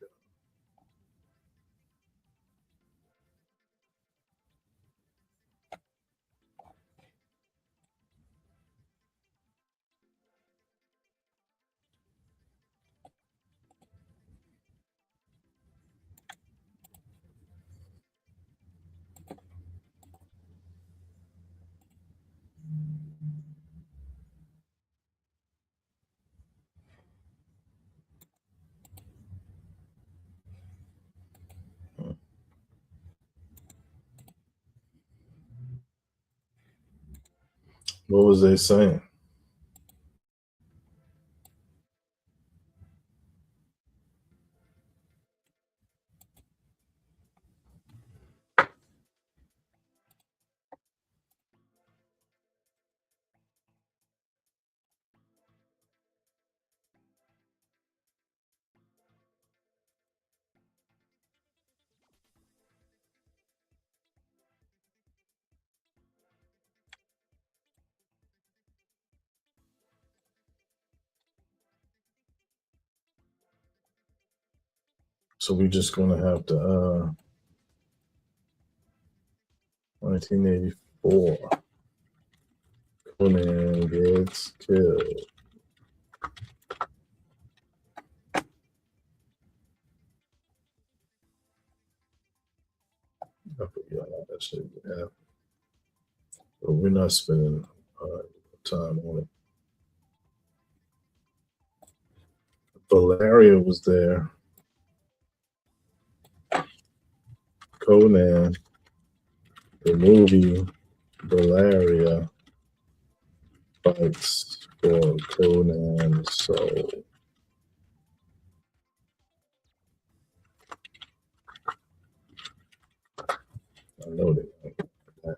What was they saying? So we're just gonna have to 1984. Conan gets killed. I forgot how that shit would happen. But we're not spending time on it. Valeria was there. Conan, the movie Valeria fights for Conan's soul. I know they like that.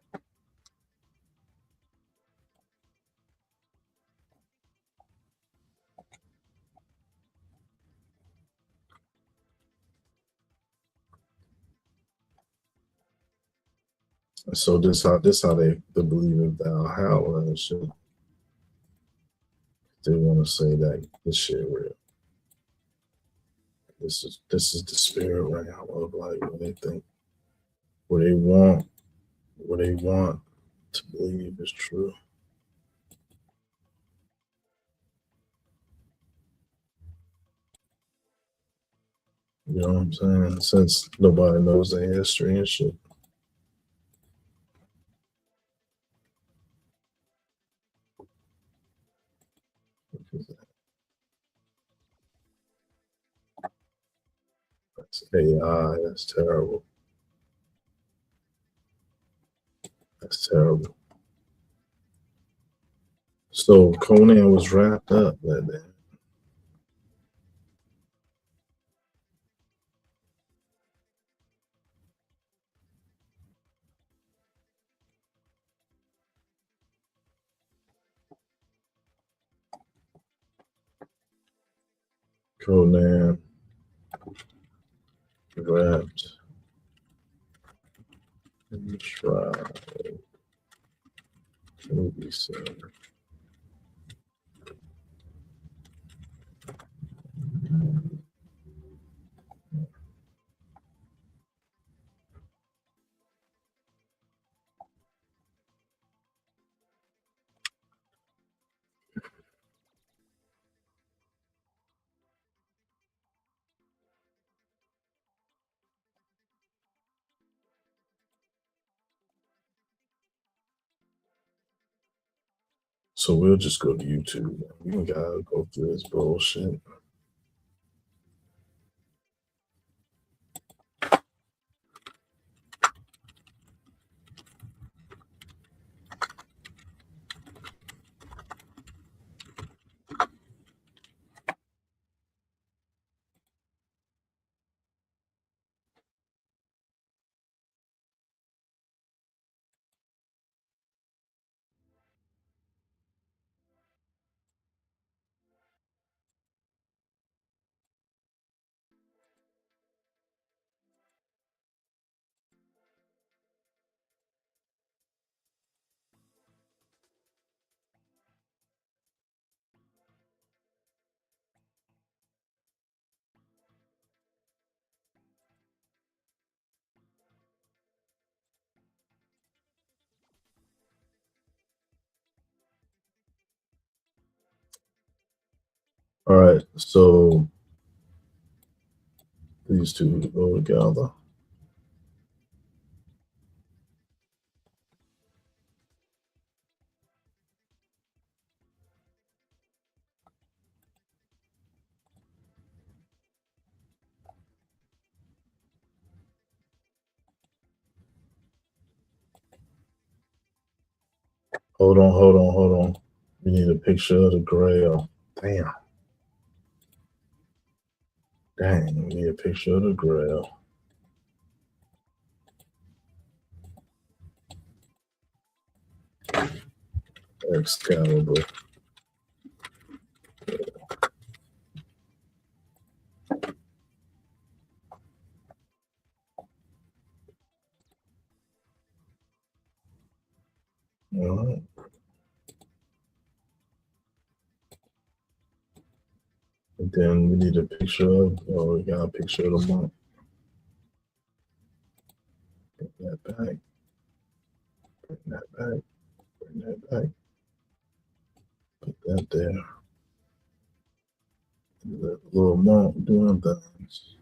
So this how they believe in Valhalla and shit. They want to say that this shit real. This is the spirit realm of like what they think, what they want to believe is true. You know what I'm saying? Since nobody knows the history and shit. It's AI. That's terrible. That's terrible. So Conan was wrapped up that day. Conan wrapped in the shroud. Movie center. So we'll just go to YouTube. We don't gotta go through this bullshit. All right, so these two go together. Hold on. We need a picture of the grail. Dang, we need a picture of the grail. Excalibur. All right. And then we need a picture of, oh, we got a picture of the monk. Bring that back. Bring that back. Bring that back. Put that there. The little monk doing things.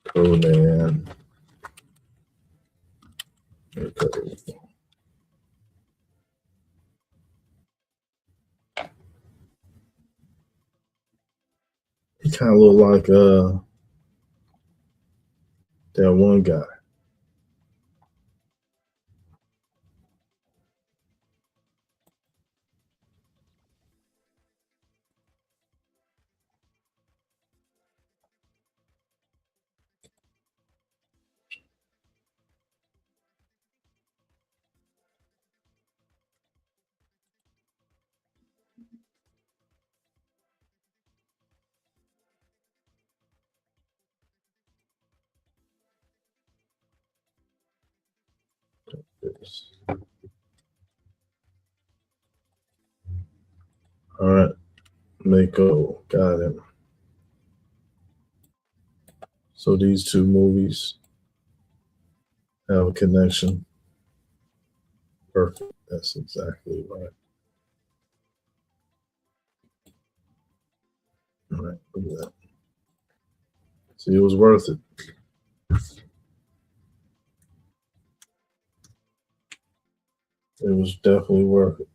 Conan. Okay. He kind of look like that one guy. Yes. All right, Mako, got him. So these two movies have a connection. Perfect. That's exactly right. All right, look at that. See, it was worth it. It was definitely worth it.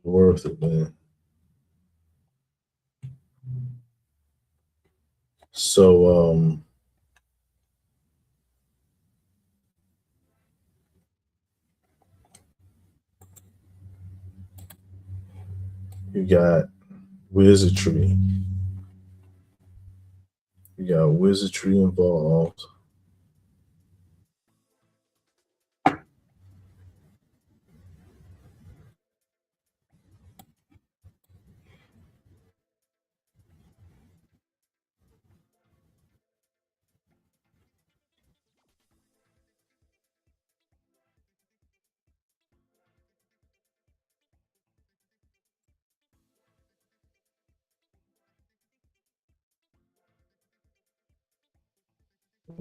Worth it, man. So you got wizardry. You got wizardry involved.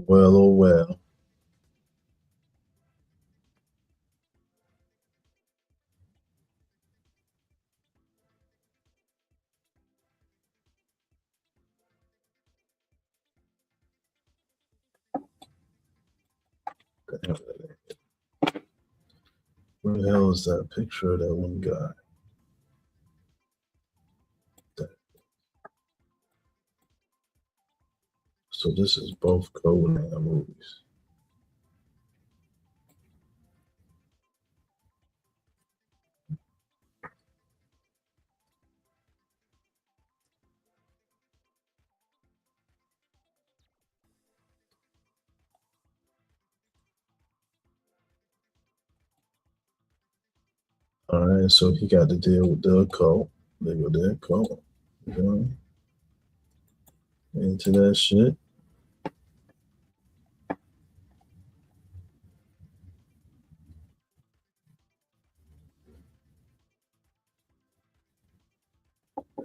Well, oh well. Where the hell is that picture of that one guy? So this is both Conan movies. All right, so he got to deal with the occult. They go the occult. You know, into that shit.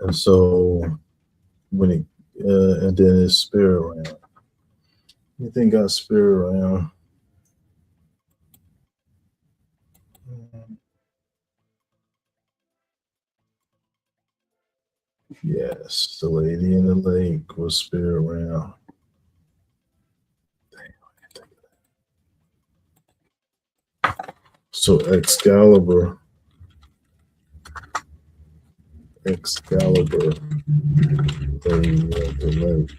And so when he and then his spirit round. Anything got spirit round? Yes, the lady in the lake was spirit round. So Excalibur, the lake.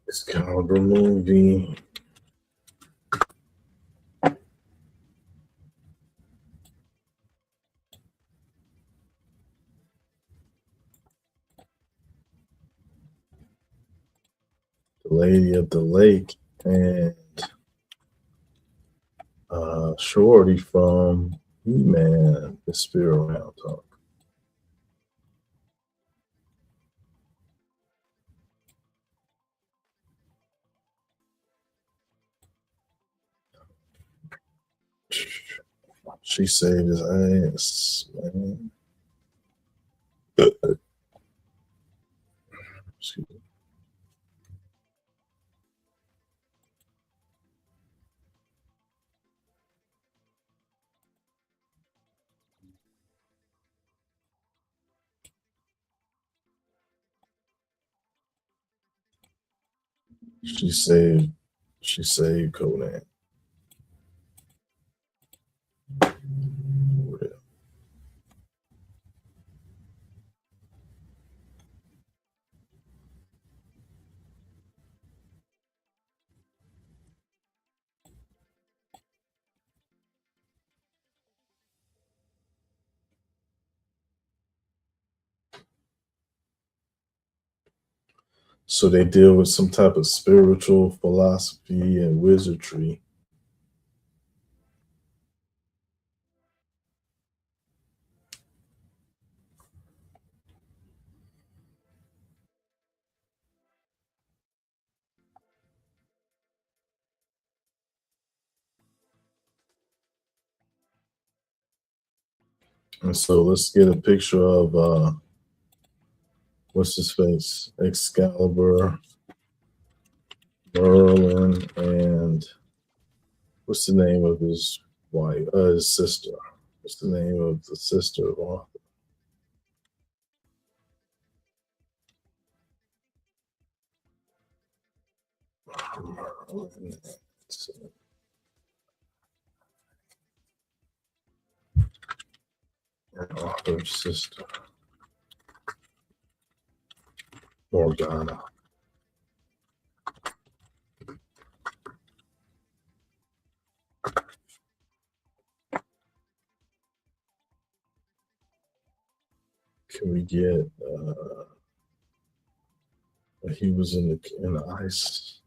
Excalibur movie. The Lady of the Lake and Shorty from He-Man, the spirit round talk. She saved his ass, man. Excuse me. She saved Conan. So they deal with some type of spiritual philosophy and wizardry. And so let's get a picture of what's his face? Excalibur, Merlin, and what's the name of his wife? His sister. What's the name of the sister of Arthur? Merlin. and Arthur's sister, Morgana. Can we get he was in the ice.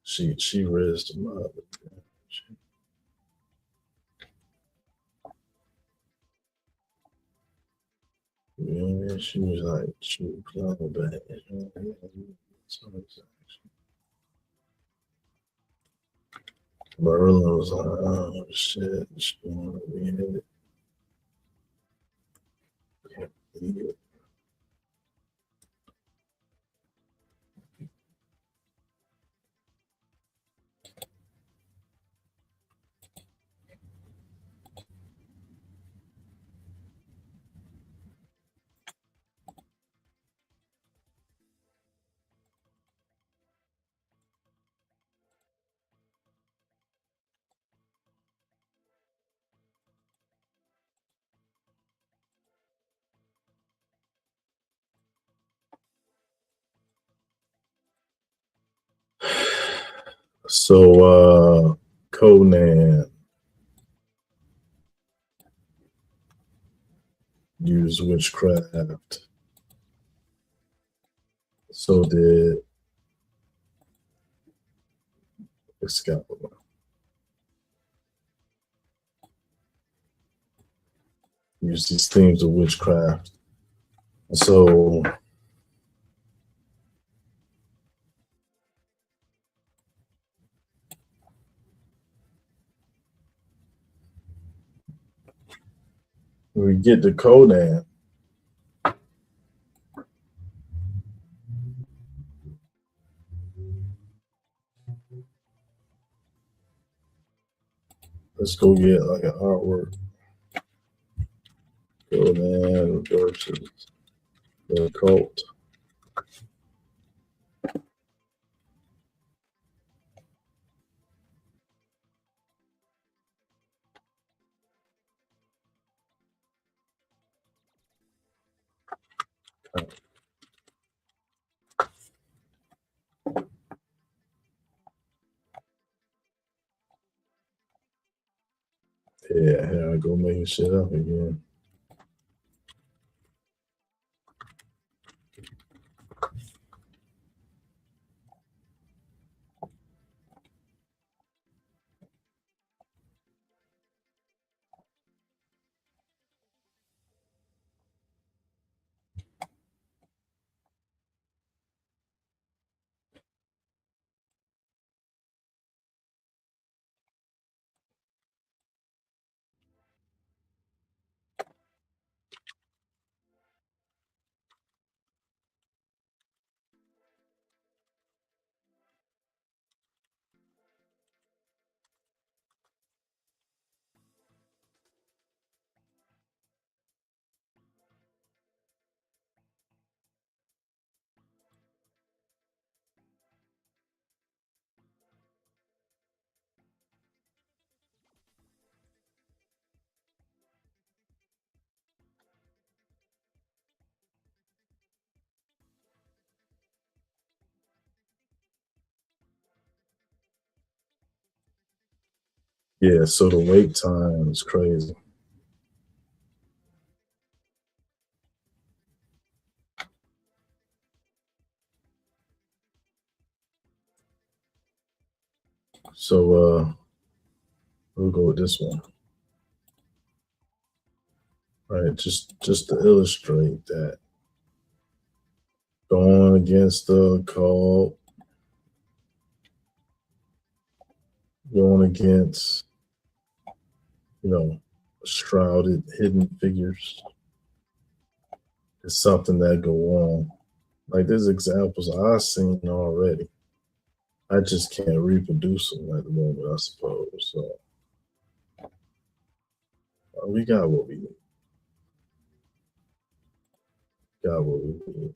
She raised him up. Yeah, she was like, she was playing bad. Merlin was like, oh shit, she wanted to be in it. Can't believe it. So Conan used witchcraft. So did Excalibur. Used these themes of witchcraft. So when we get to Conan, let's go get like an artwork. Conan versus the occult. Yeah, here I go making shit up again. Yeah, so the wait time is crazy. So we'll go with this one. All right, just to illustrate that. Going against the cult, going against, shrouded hidden figures. It's something that go on. Like there's examples I've seen already. I just can't reproduce them at the moment, I suppose. So we got what we need. Got what we need.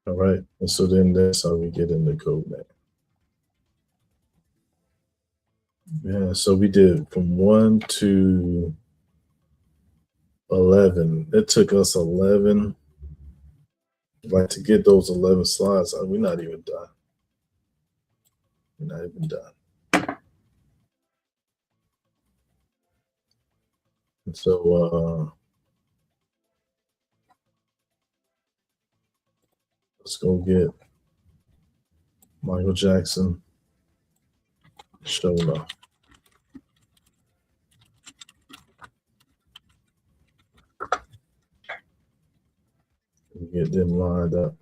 All right. And so then that's how we get into code name. Yeah. So we did from 1 to 11. It took us 11. Like to get those 11 slides, we're not even done. We're not even done. And so let's go get Michael Jackson, Show Enough. Get them lined up.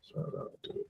So I'll do it.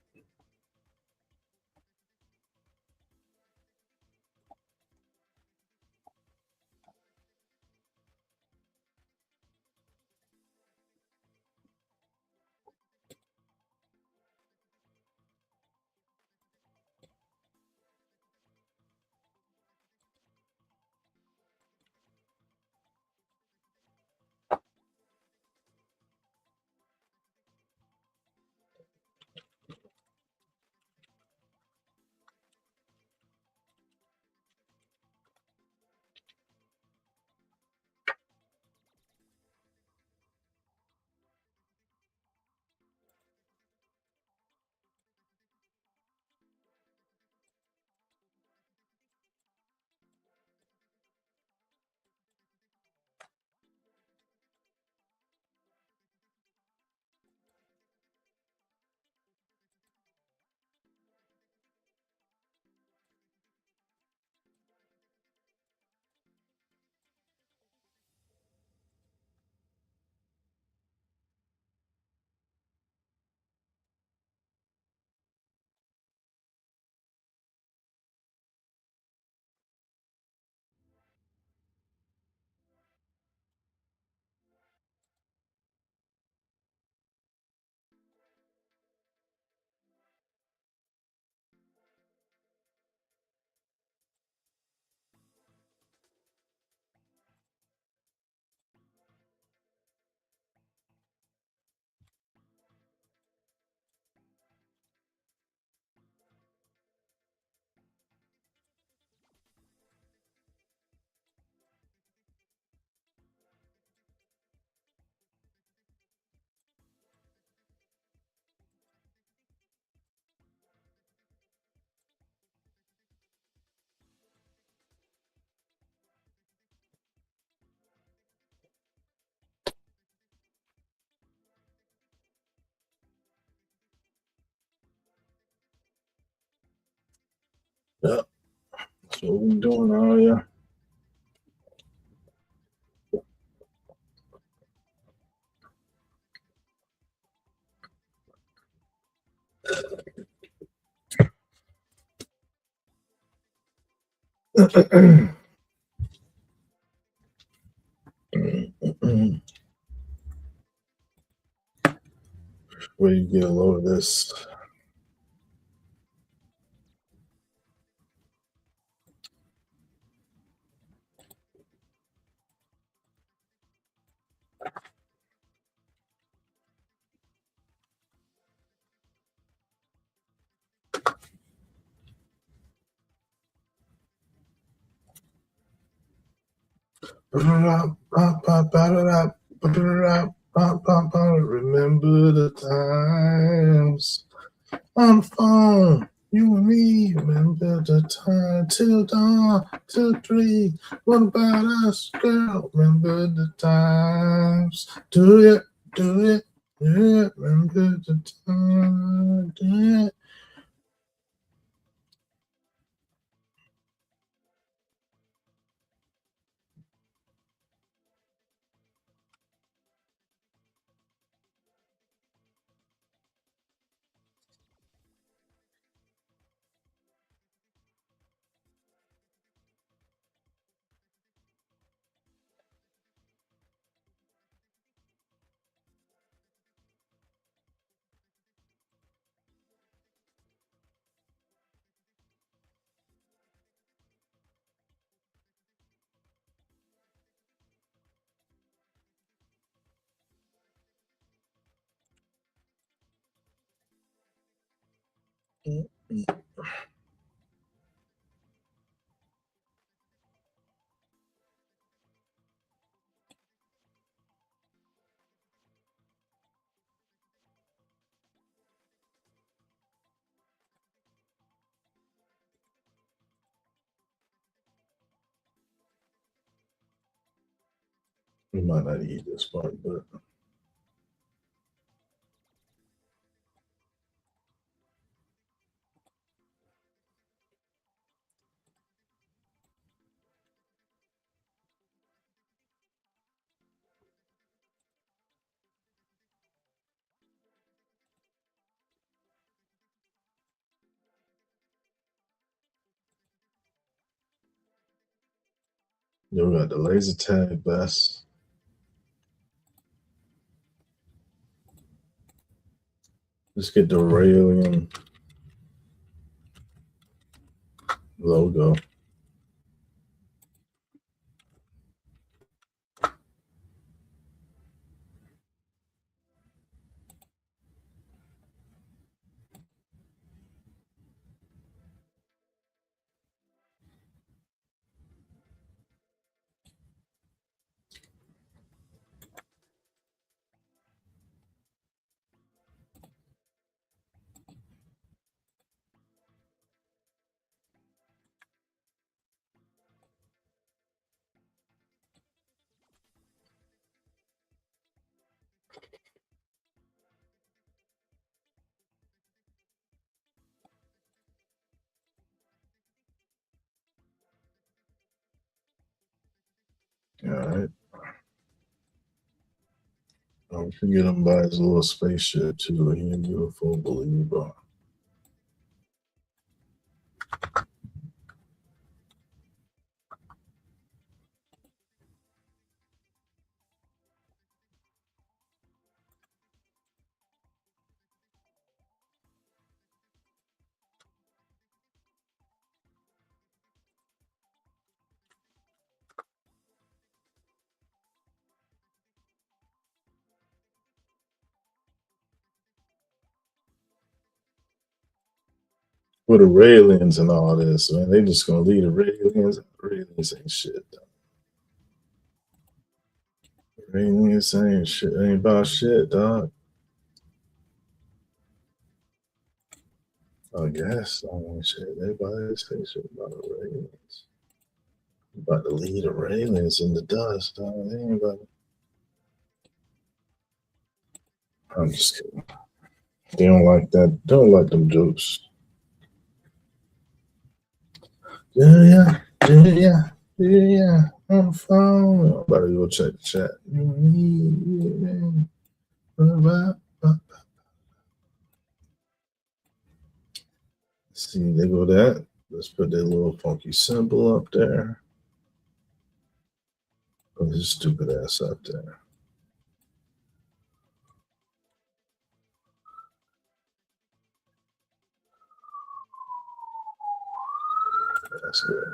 Yep. That's what we're doing now, yeah. Where you get a load of this. Remember the times on the phone. You and me, remember the time till dawn, till 3. What about us, girl? Remember the times. Do it, do it, do it. Remember the time, do it. We might not eat this part, but we got the laser tag vest. Let's get the Raelian logo. All right. Don't forget him by his little spaceship too. He a beautiful believer. With the Raelians and all this, man, they just gonna leave the Raelians. Raelians ain't shit. Raelians ain't shit. Ain't about shit, dog. I guess I want shit. Everybody say shit about the Raelians. About to leave the Raelians in the dust, dog. They ain't about. I'm just kidding. They don't like that. Don't like them jokes. Yeah. On the phone. I'm about to go check the chat. See, they go that. Let's put that little funky symbol up there. Put his stupid ass up there. That's good.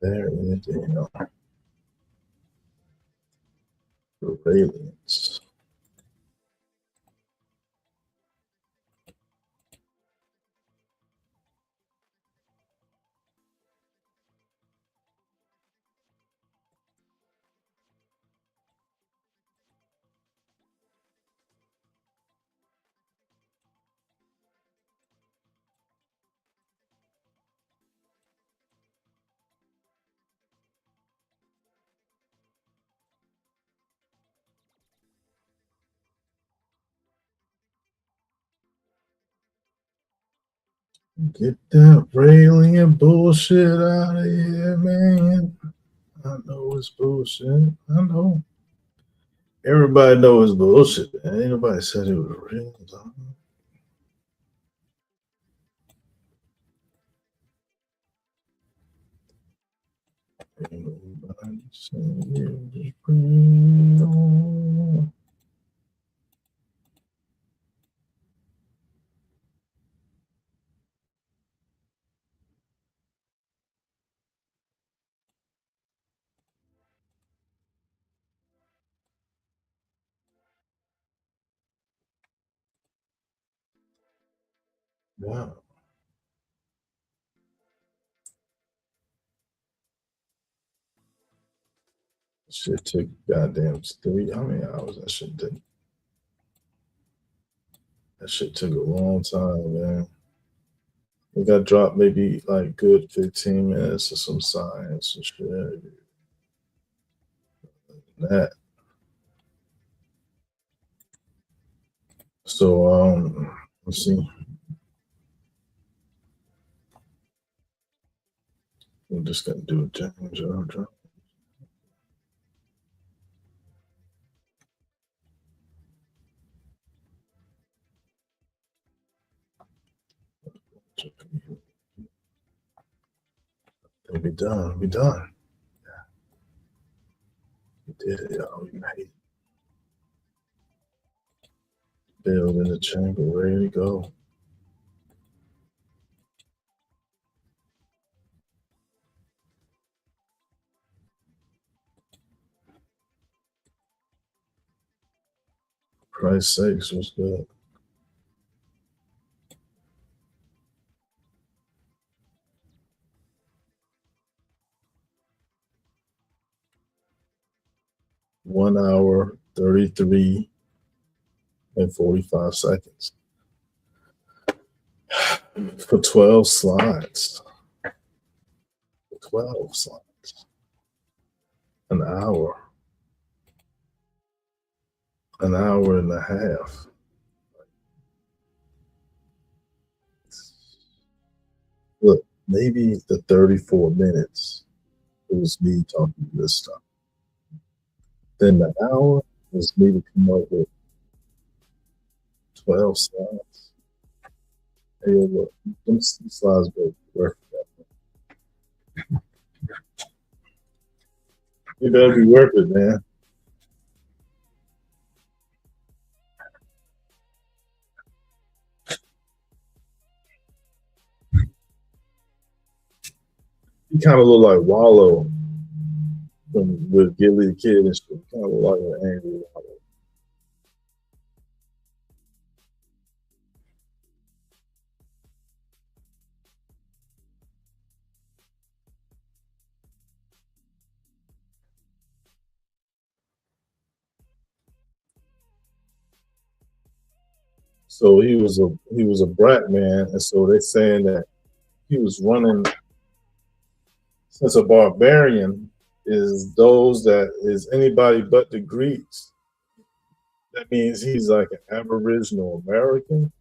There it is. Aliens. Get that Raelian bullshit out of here, man. I know it's bullshit. I know. Everybody knows it's bullshit. Ain't nobody said it was real. Ain't nobody Wow. Shit took goddamn how many hours that shit took? That shit took a long time, man. We got dropped maybe like good 15 minutes of some science and shit. That. So let's see. We're just gonna do a James Earl Jones. We'll be done. We'll be done. We did it, y'all. We made it. Build in the chamber, ready to go. Christ's sakes, what's good? One hour, 33 and 45 seconds. For 12 slides. 12 slides. An hour. An hour and a half. Look, maybe the 34 minutes it was me talking this stuff. Then the hour was me to come up with 12 slides. Hey, look, them slides go worth that. It better be worth it, man. You kind of look like Wallow with Gilly the Kid and shit. Kind of look like an angry Wallow. So he was a brat man, and so they're saying that he was running. Since a barbarian is those that is anybody but the Greeks, that means he's like an Aboriginal American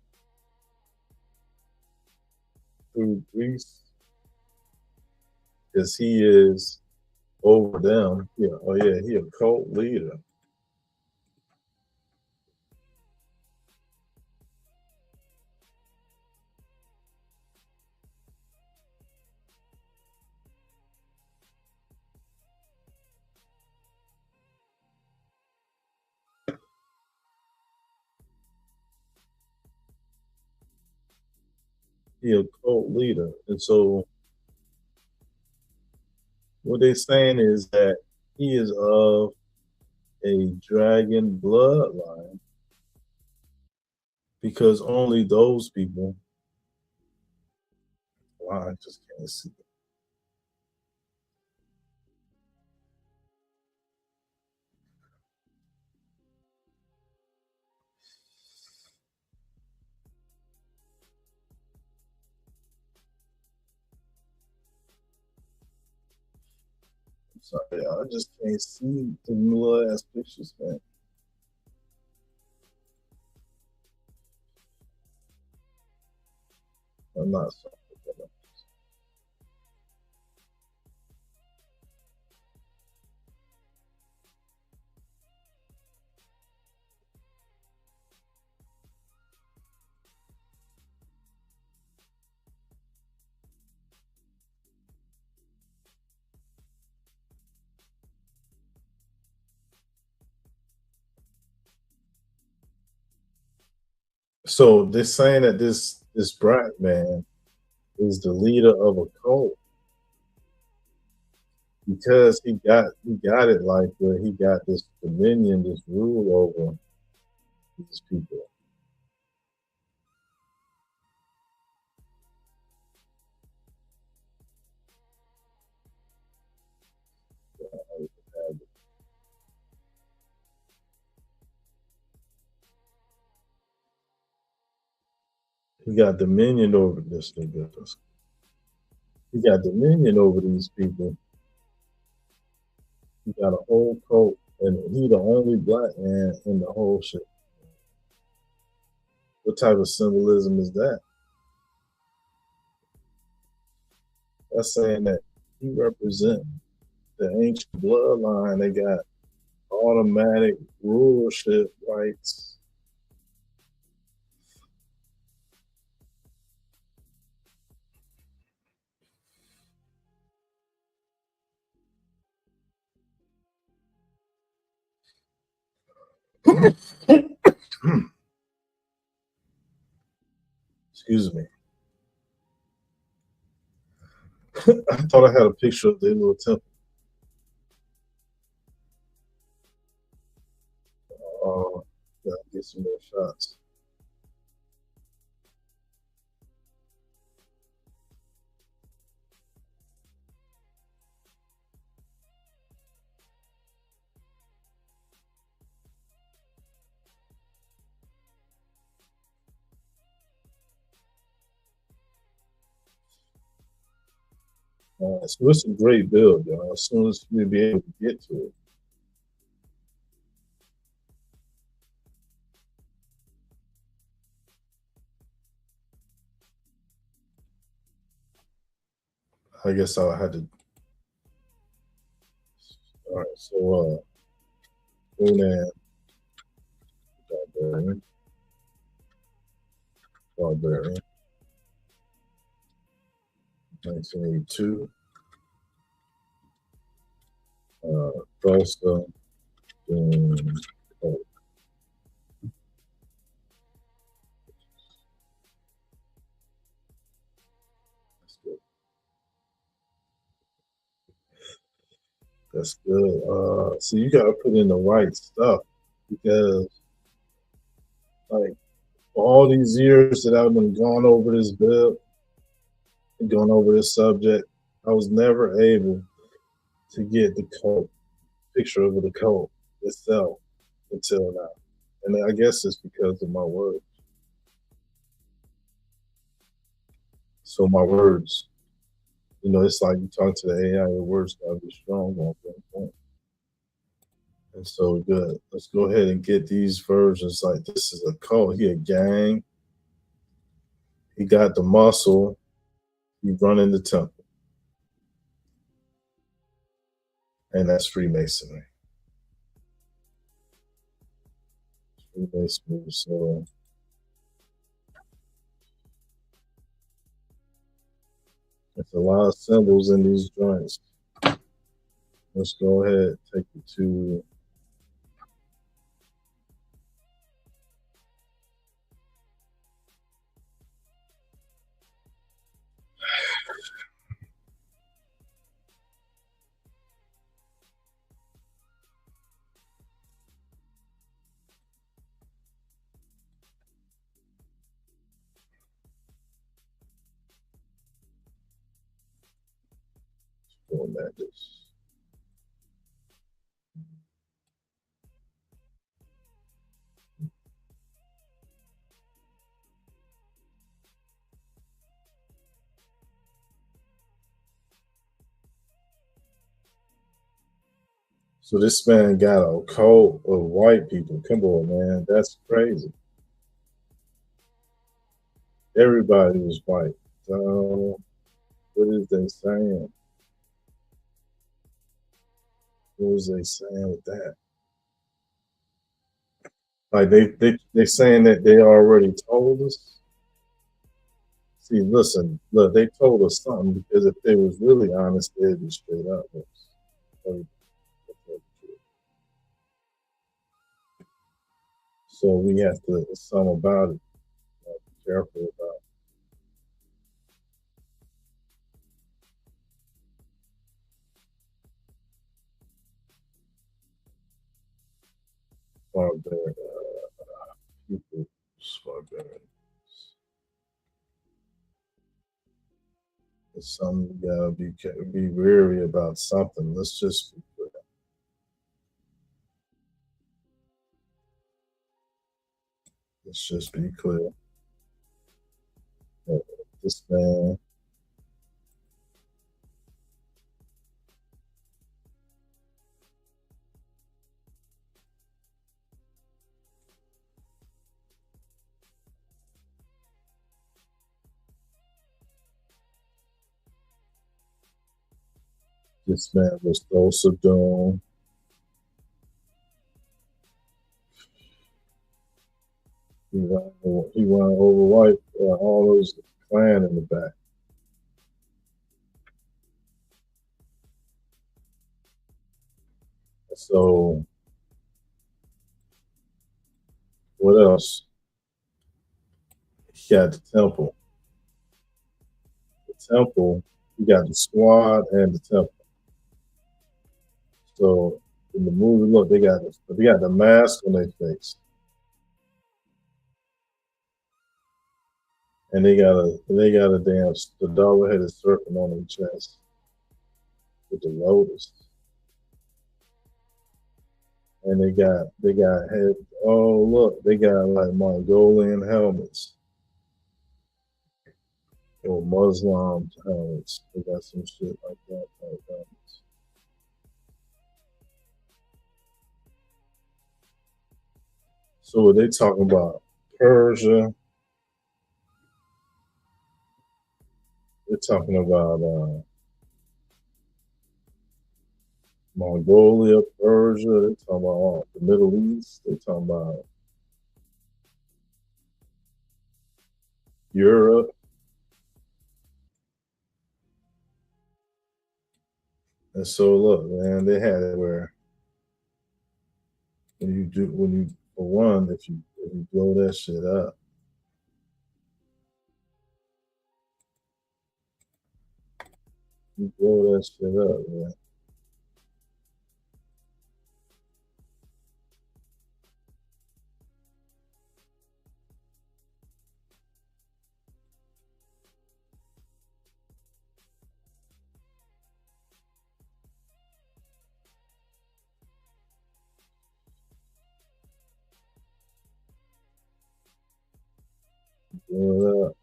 through Greece, because he is over them. Yeah, oh yeah, he a cult leader. He a cult leader, and so what they're saying is that he is of a dragon bloodline because only those people. Wow, I just can't see. I'm sorry, I just can't see the little ass pictures, man. I'm not sorry. So they're saying that this black man is the leader of a cult because he got it like where he got this dominion, this rule over these people. He got dominion over this nigga. He got dominion over these people. He got a whole cult, and he the only black man in the whole shit. What type of symbolism is that? That's saying that he represents the ancient bloodline. They got automatic rulership rights. Excuse me. I thought I had a picture of their little temple. Gotta get some more shots. So it's a great build, y'all. As soon as we be able to get to it. I guess I had to. All right, so Conan, Barbarian, Barbarian, 1982, Tulsa, oh, that's good. That's good. So you gotta put in the right stuff because, like, for all these years that I've been going over this bill, going over this subject, I was never able to get the cult picture of the cult itself until now. And I guess it's because of my words. So my words, it's like you talk to the AI, your words gotta be strong on point. And so good. Let's go ahead and get these versions. Like this is a cult. He a gang. He got the muscle. He running the temple. And that's Freemasonry. Freemasonry. So there's a lot of symbols in these joints. Let's go ahead, take you to format this. So this man got a cult of white people. Come on, man. That's crazy. Everybody was white. So what is they saying? What was they saying with that? Like they saying that they already told us. See, listen, look, they told us something because if they was really honest, they'd be straight up. So we have to something about it. careful about. Barbarian people, barbarians. It's something you gotta be wary about something. Let's just be clear. Let's just be clear. This man, was so subdued. He went over white all those clan in the back. So what else? He got the temple. The temple. He got the squad and the temple. So in the movie, look, they got the mask on their face, and they got a damn the double-headed serpent on their chest with the lotus, and they got head. Oh look, they got like Mongolian helmets or Muslim helmets. They got some shit like that type helmets. So what they talking about? Persia. They're talking about Mongolia, Persia. They're talking about the Middle East. They're talking about Europe. And so look, man, they had it where for one, if you blow that shit up, you blow that shit up, man. Blow it up.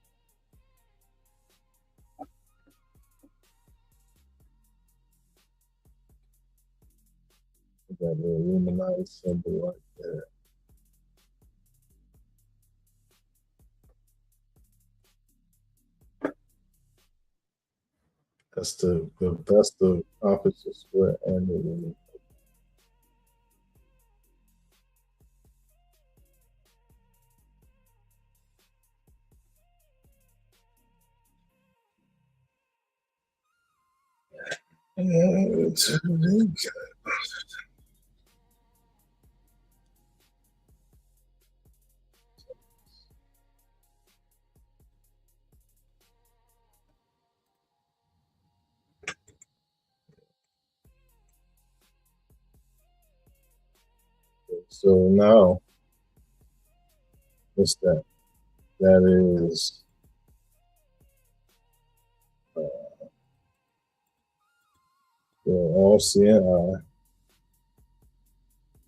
Got the Illuminati symbol right there. That's the opposite square and the Illuminati. So now, what's that? That is the all-seeing eye.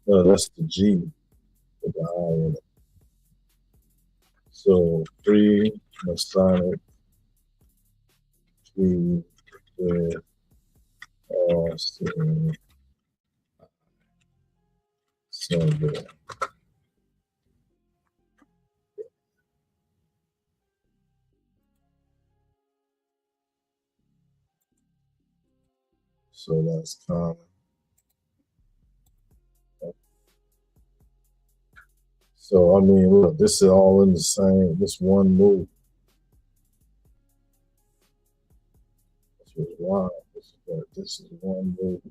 No, that's the G with the eye in it. So three Masonic G with all-seeing symbol. So that's common. So I mean, look, this is all in the same. This one move. This was wild. This is one move.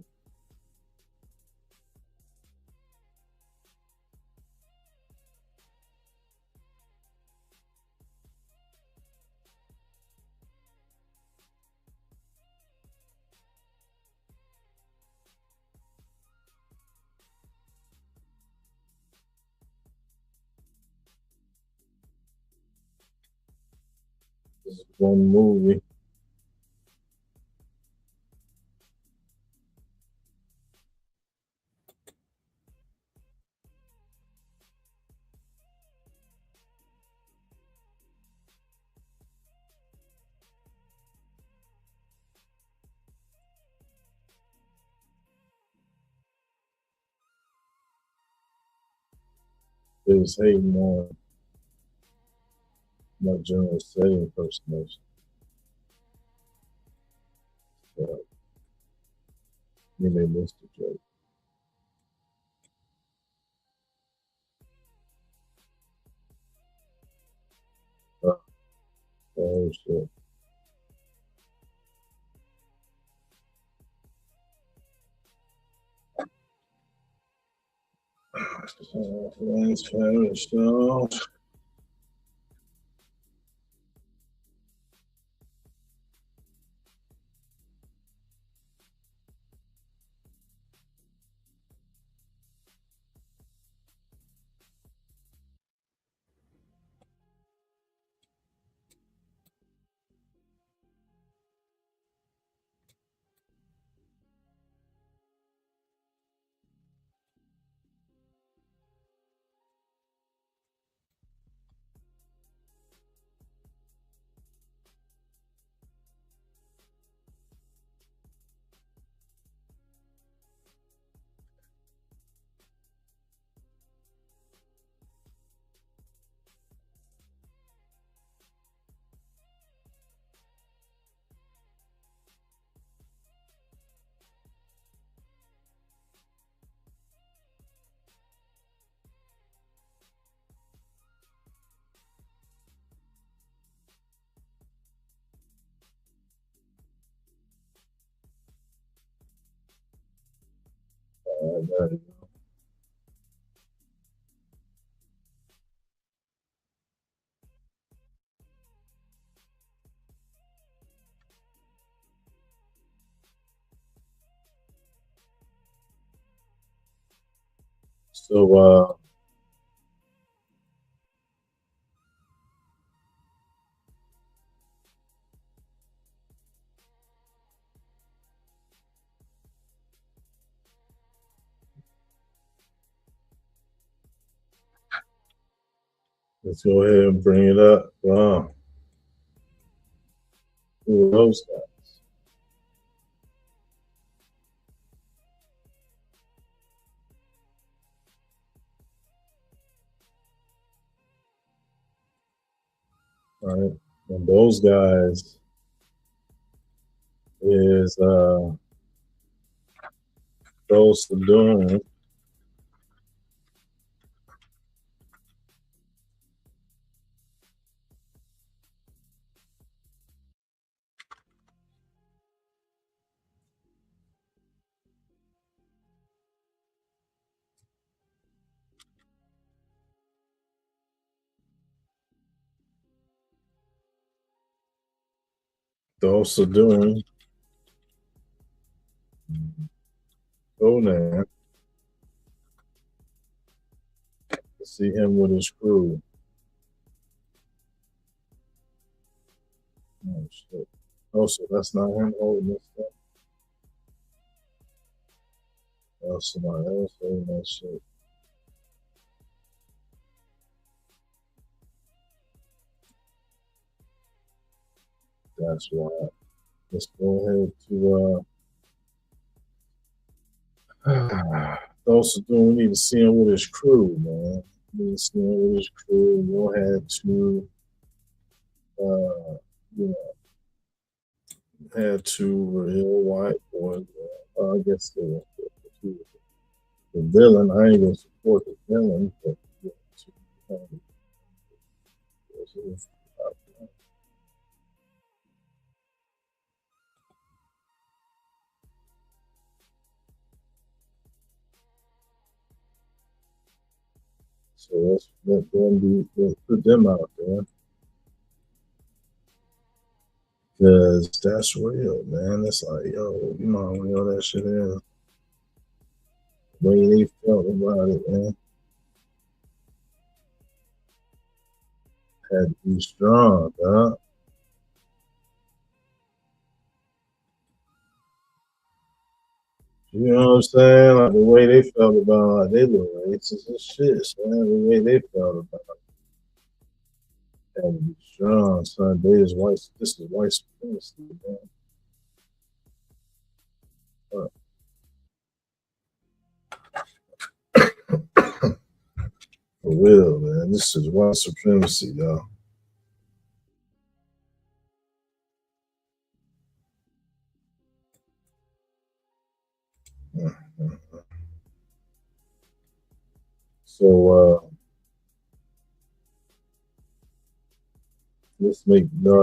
This is one movie. They was hating on my general setting impersonation. So, I mean, they missed the joke. Oh shit. It's finished out. There you go. So let's go ahead and bring it up. Wow. Who are those guys? All right. And those guys is those doing those doing Conan to see him with his crew. Oh shit. Oh, so that's not him holding this stuff. That's somebody else holding that shit. That's why. Let's go ahead to those doing we need to see him with his crew, man. We need to see him with his crew. We'll have to you know, had two real white boys. I guess the villain. I ain't gonna support the villain, but so let them be. Let's put them out there because that's real, man. It's like, yo, you know how real that shit is. The way they felt about it, man. Had to be strong, huh? You know what I'm saying? Like the way they felt about it, they look racist as shit, man. The way they felt about it. Had to be strong, son. This is white supremacy, man. For real, man. This is white supremacy, y'all.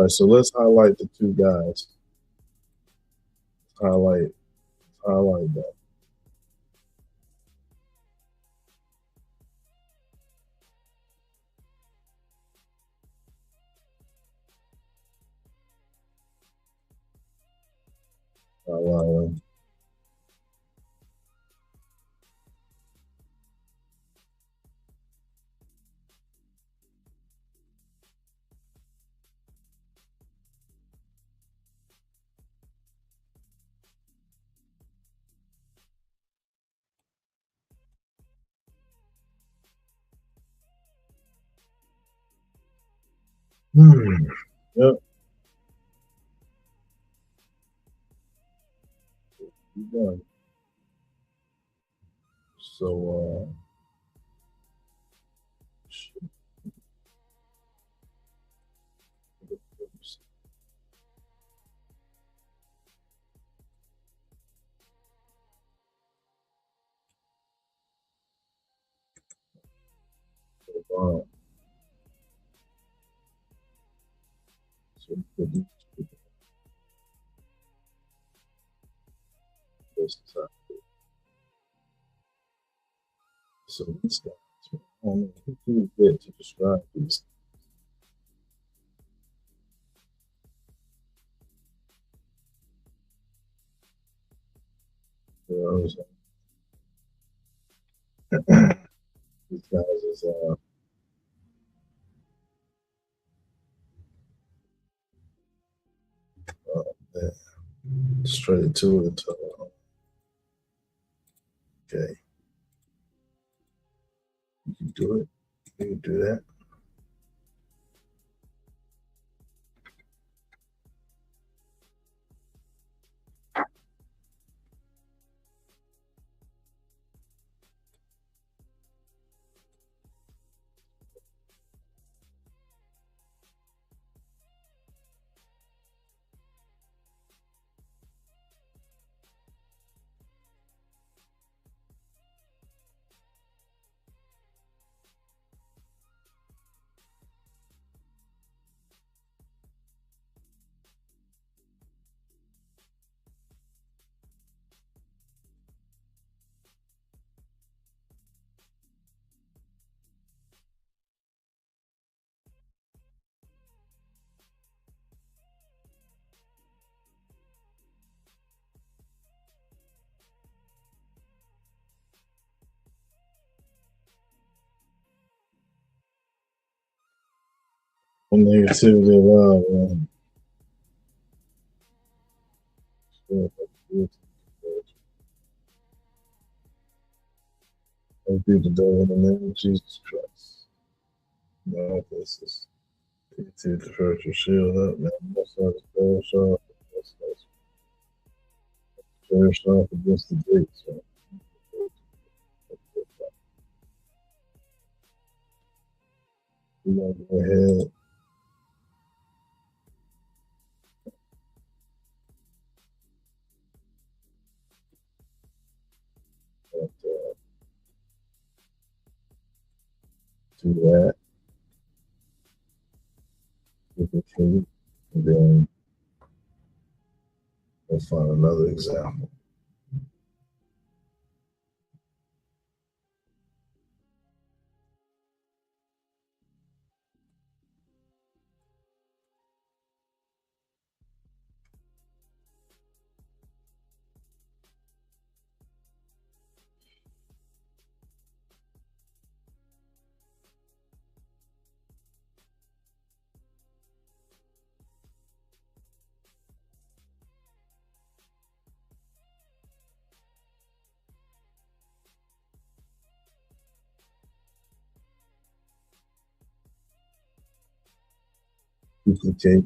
So let's highlight the two guys. Highlight that. Highlight them. Yep. Keep going. So so so these guys, I don't know who get to describe these. You know what I'm saying? These guys is man, straight to it. Okay, you can do it. You can do that. Negativity allowed, man. I do the devil in the name of Jesus Christ. No, this is to the virtual shield up, man. That's not the finish off. That's finish off against the gates, man. We're gonna go ahead. And, do that. We continue, and then we'll find another example. duplicate.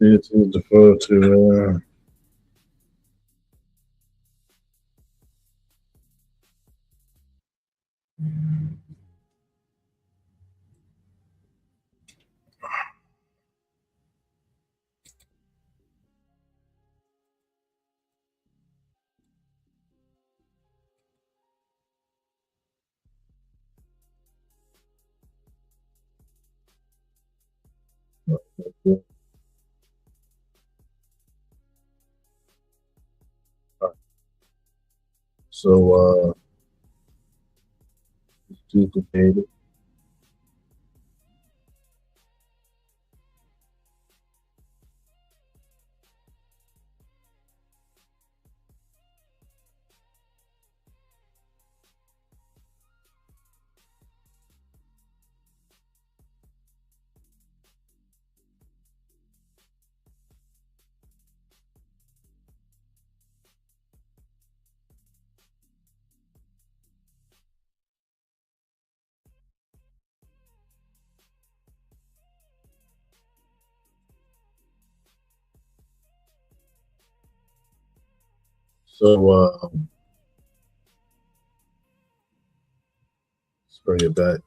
It is default to so duplicate it. So let's bring it back.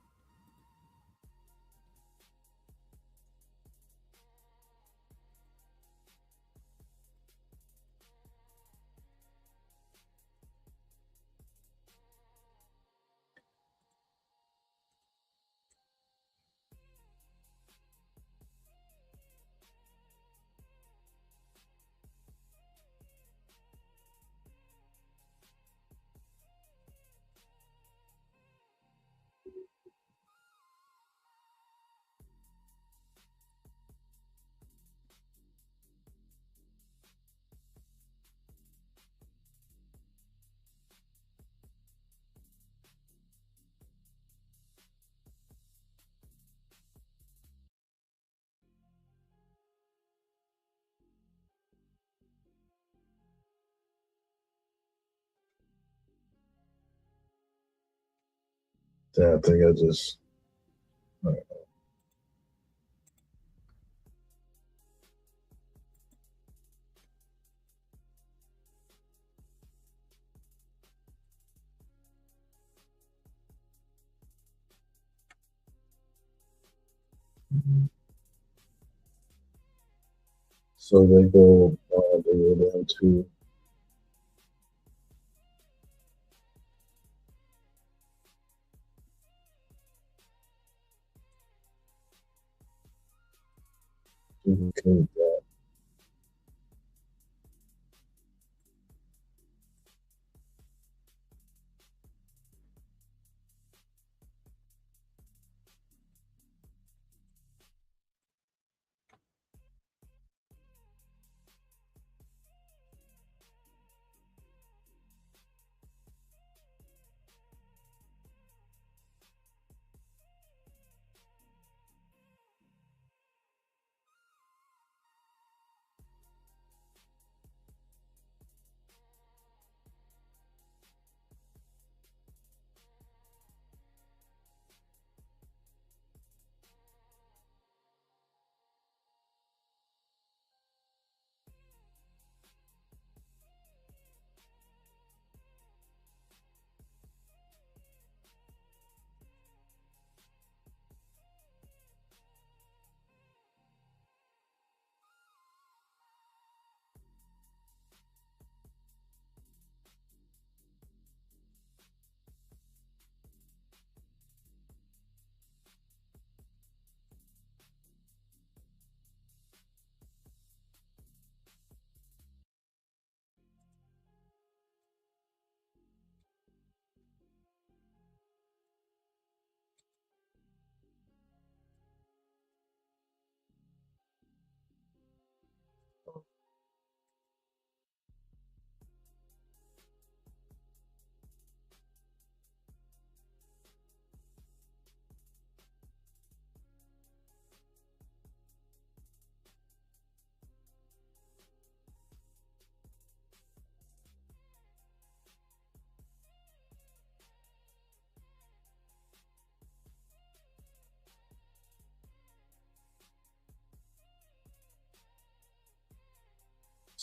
Damn, I think I just. So they go down to duplicate that.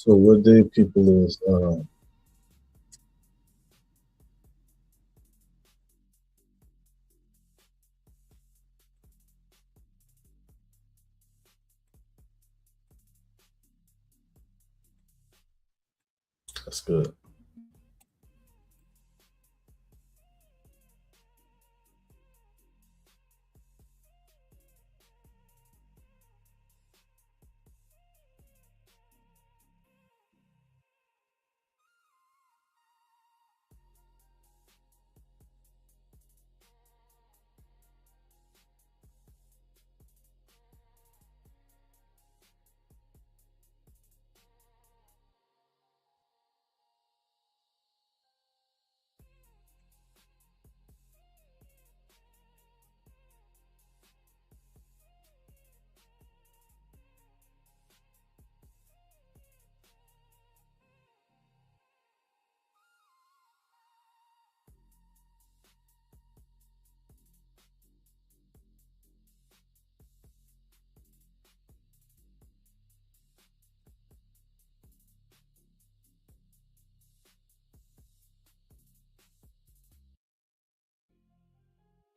So what day people is that's good.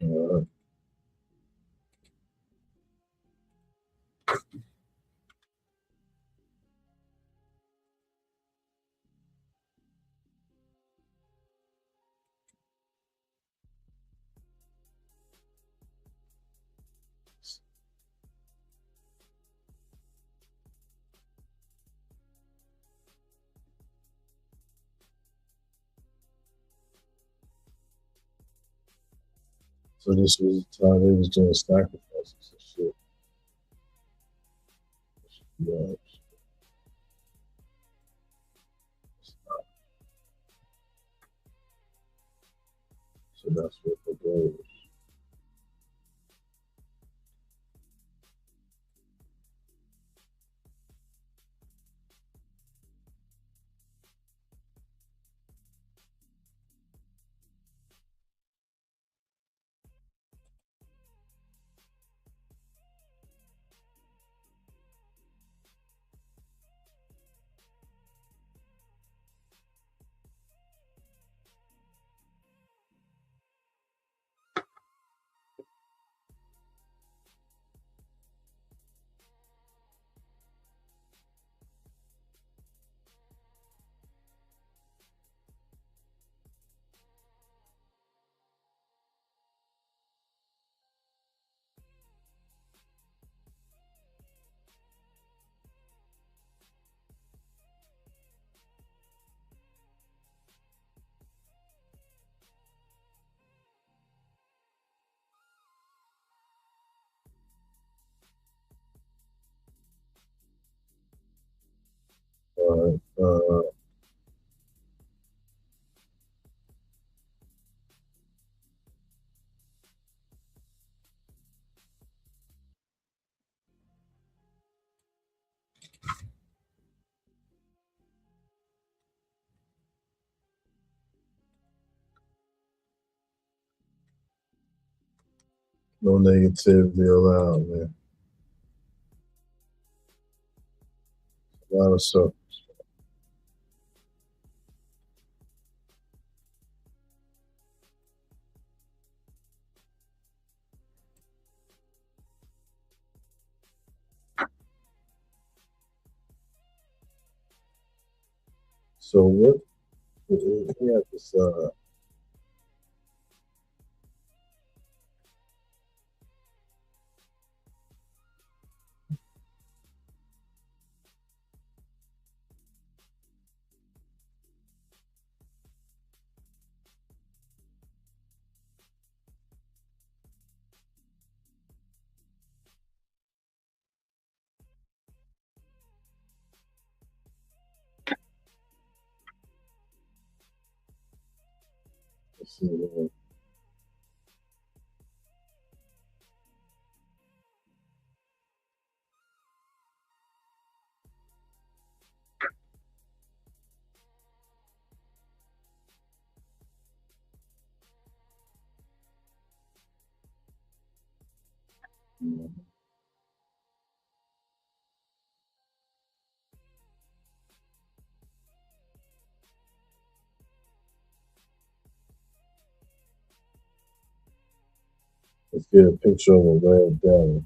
Uh, so this was the time they was doing sacrifices and shit. Yeah. So that's what the goal is. No negativity allowed, man. A lot of stuff. So what we have this let's see, Let's get a picture of a red devil.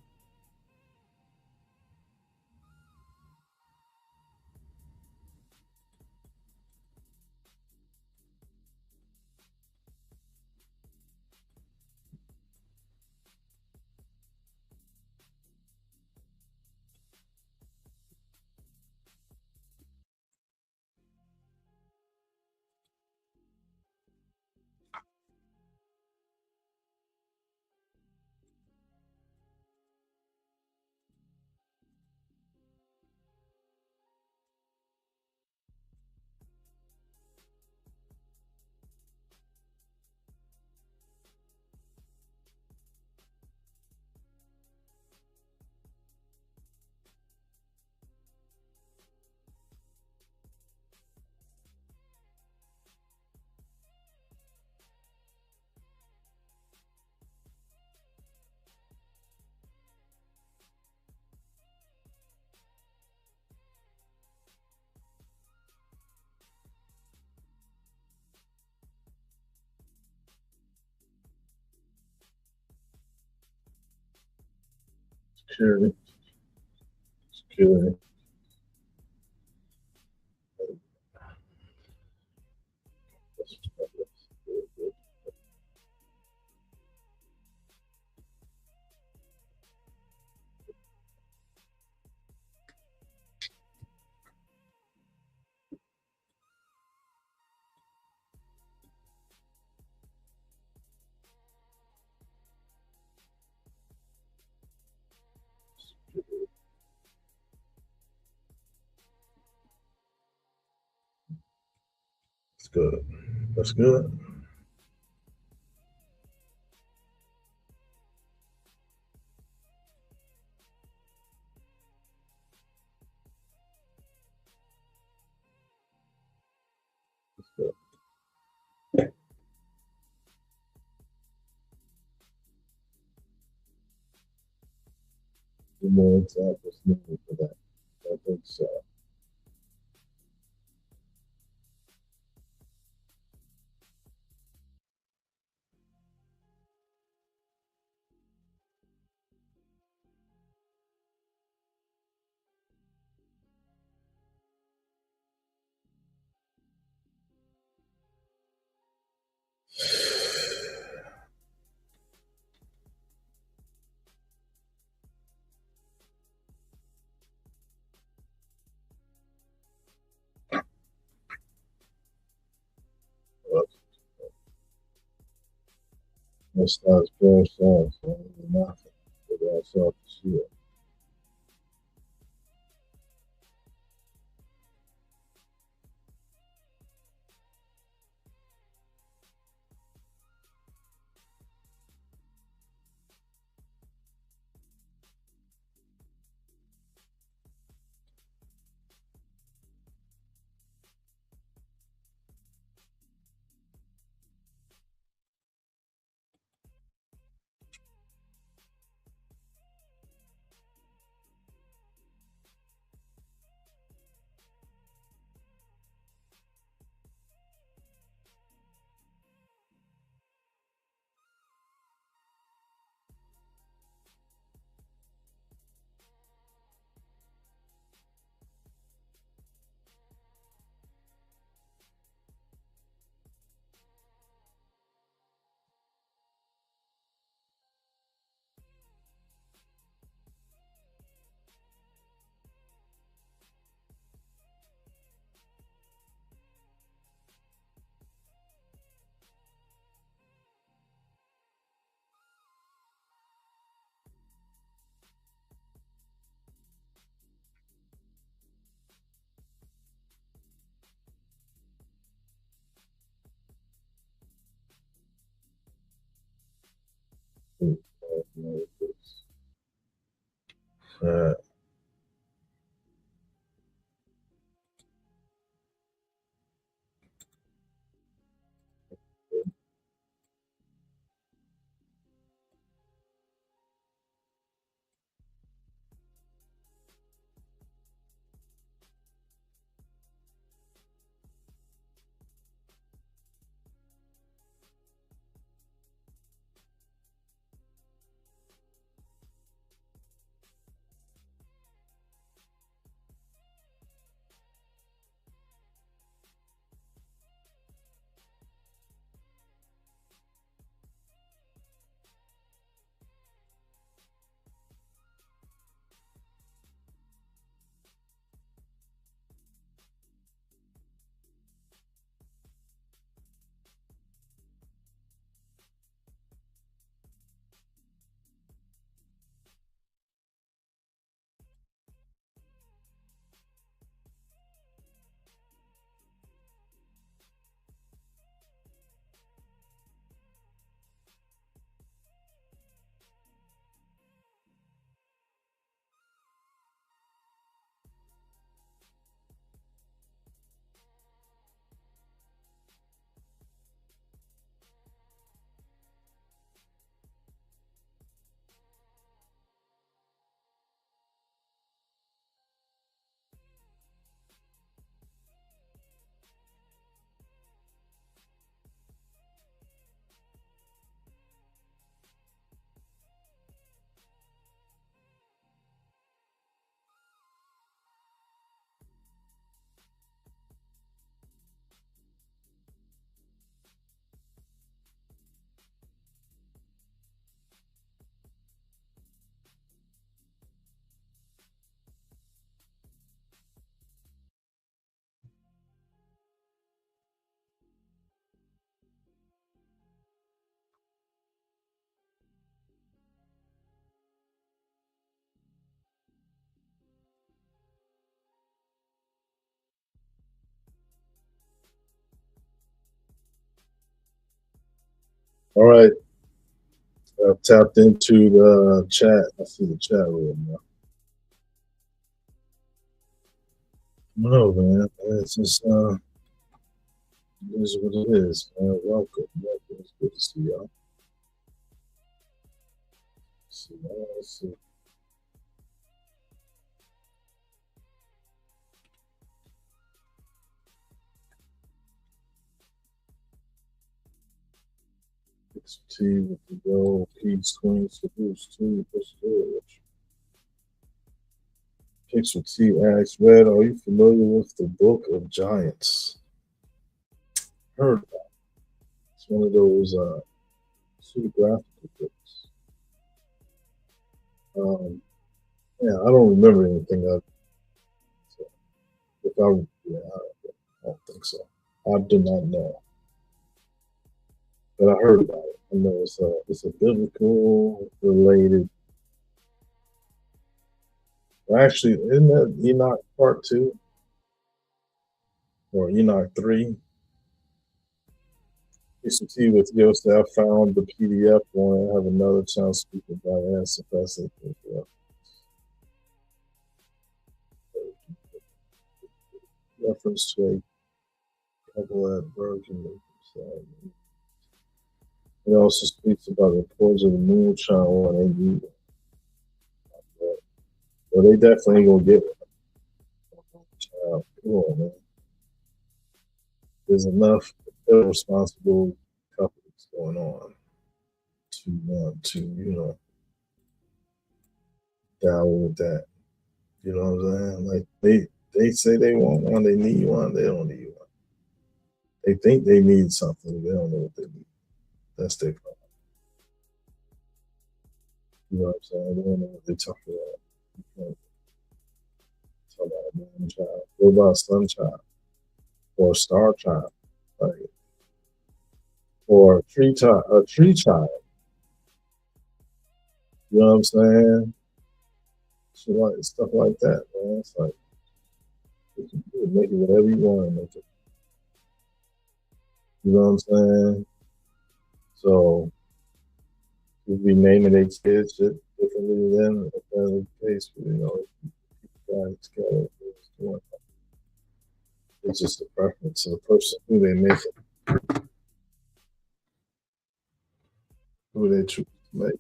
Security. Security. That's good. That's good. That's good. The more examples needed for that. I think so. Well, that's not as very sad. So nothing. But that's off the shield. Uh, All right. I've tapped into the chat. I see the chat room now. No, man. It's just it is what it is, man. Welcome. Welcome. It's good to see y'all. Let's see. It's T with the gold. Peace, Queen, Seduce, T, Pixel T asks, Red, are you familiar with the Book of Giants? Heard about it. It's one of those pseudographical books. Yeah, I don't remember anything of it. So if I don't think so. I do not know. But I heard about it. I know it's a biblical related. Actually, isn't that Enoch Part 2 or Enoch 3? PCT with Yosef, I found the PDF one. I have another child speaking by answer passing. Reference to a couple at Bergen. It also speaks about the reports of the moon child when they need it. Well, they definitely ain't gonna get one. Child. Come on, man. There's enough irresponsible couples going on to dabble with that. You know what I'm saying? Like they say they want one, they need one, they don't need one. They think they need something, they don't know what they need. That's their problem. You know what I'm saying? They don't know what they're talking about. You know, talk about a moon child. What about a sun child? Or a star child? Like, or a tree child. You know what I'm saying? So like stuff like that, man. It's like you can make it whatever you want to make it. You know what I'm saying? So we'll be naming their kids shit differently than if that's the case. You know, guys together. It's just a preference of the person who they make it, who they choose to make.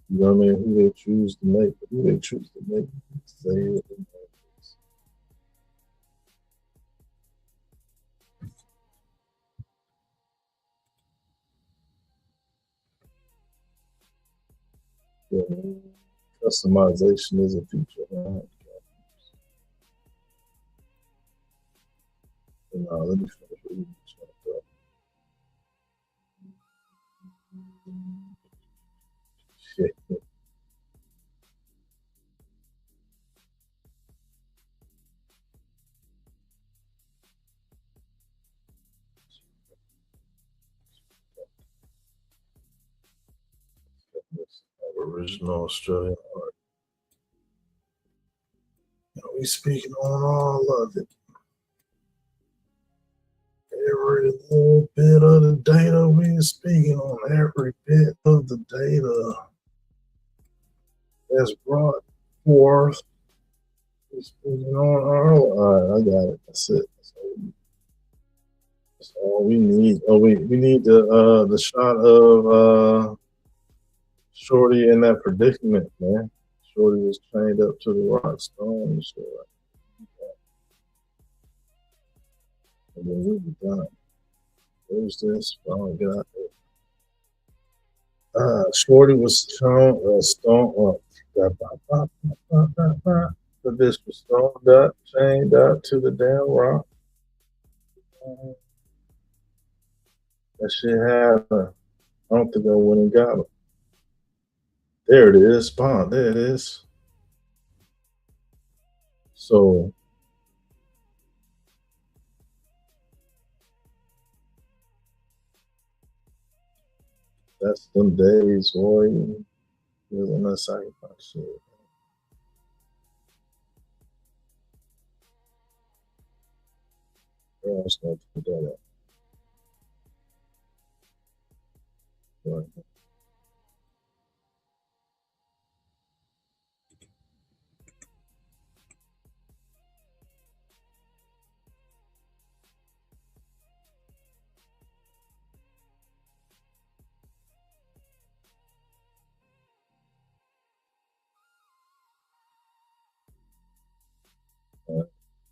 You know what I mean? Who they choose to make, who they choose to make, say it. Yeah, customization is a feature. Right? Let me finish reading this one. Shit. Original Australian art. We speaking on all of it. Every little bit of the data we speaking on, every bit of the data that's brought forth. We speaking on all right, I got it. That's it. That's all we need. Oh, we need the shot of Shorty in that predicament, man. Shorty was chained up to the rock stone and shit. And then we be done. Where's this? Oh, get out there. Shorty was shown stone. The bitch was stoned up, chained up to the damn rock. That shit happened. I don't think I went and got it. There it is, spawn. There it is. So That's them days, boy. Really not sacrifice shit. Yeah, I was gonna do that. Right.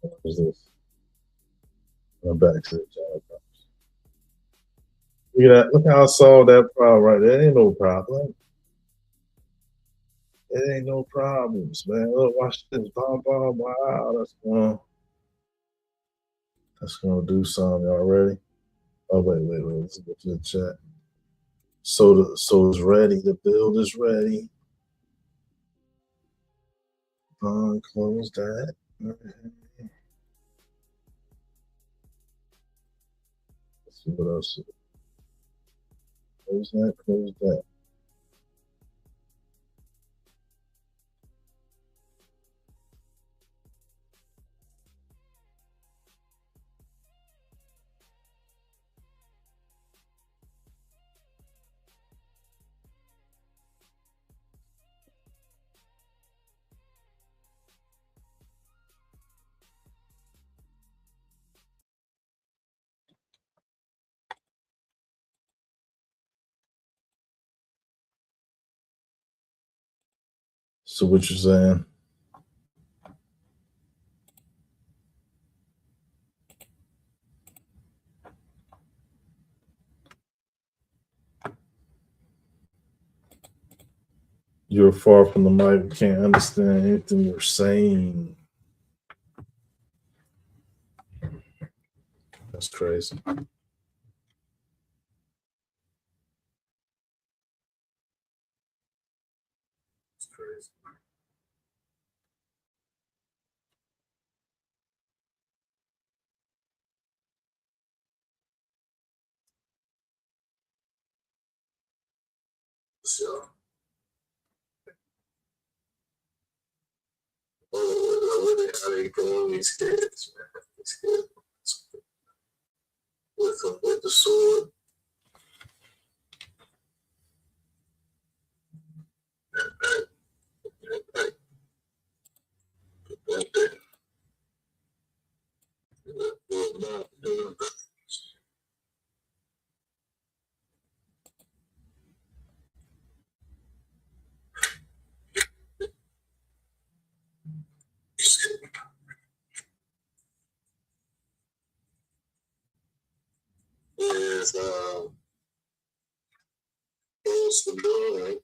What is this? I'm back to the job. Look at that. Look how I solved that problem right there. Ain't no problem. It ain't no problems, man. Look, watch this. Bomb, bomb. Wow, that's gonna do something already. Oh wait. Let's go to the chat. So it's ready. The build is ready. Close that. Let's see what else. Close that. Close that. So what you're saying? You're far from the mic. We can't understand anything you're saying. That's crazy. That's crazy. So, how they doing these kids, man? These kids with the sword. Is close the door.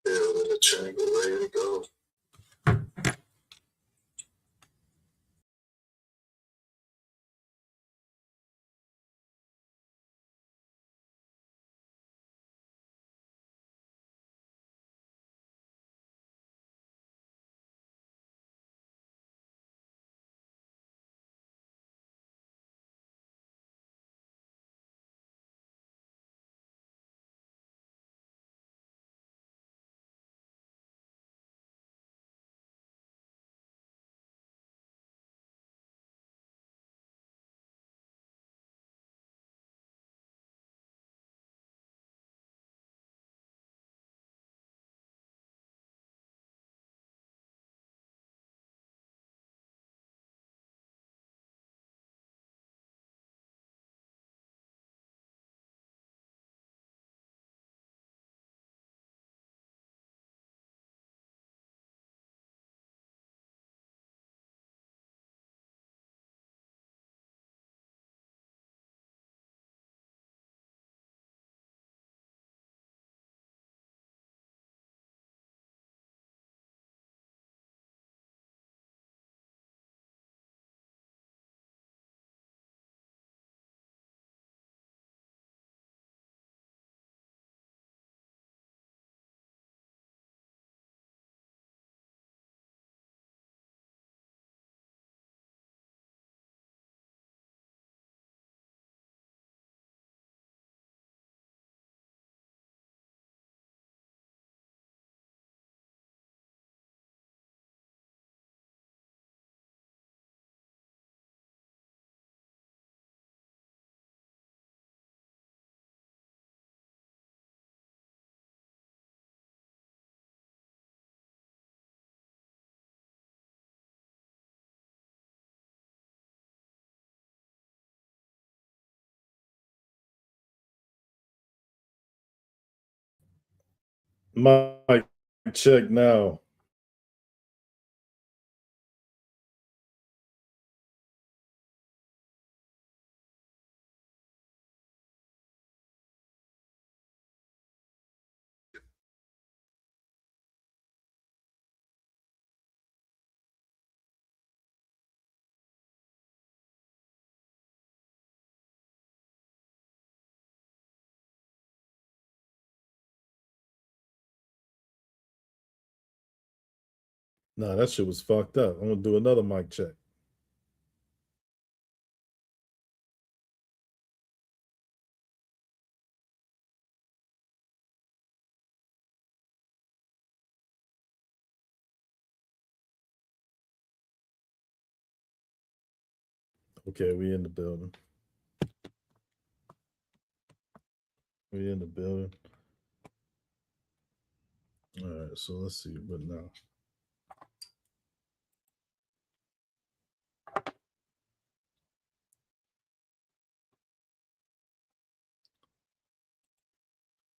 Building the triangle ready to go. Mic check now. Nah, that shit was fucked up. I'm gonna do another mic check. Okay, we in the building. We in the building. All right, so let's see what now.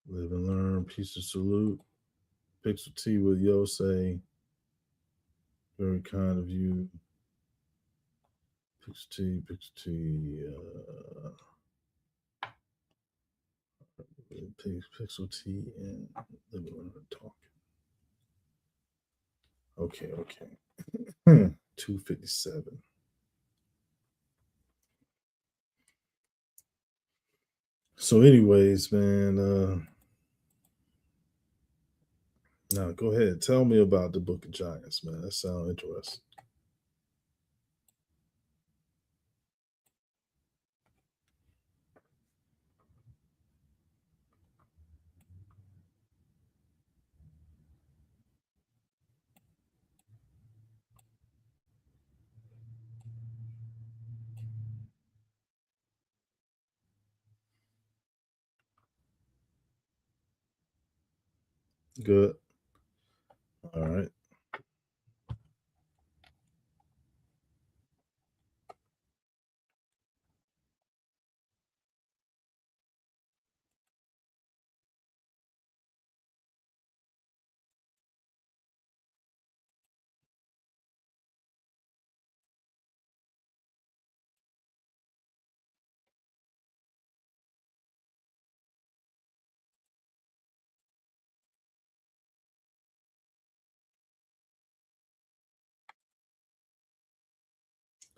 Live and learn. Peace and salute. Pixel T with Yo say, very kind of you. Pixel T. Pixel T and Live and learn talk. Okay. 257. So, anyways, man, now go ahead. Tell me about the Book of Giants, man. That sounds interesting. Good. All right.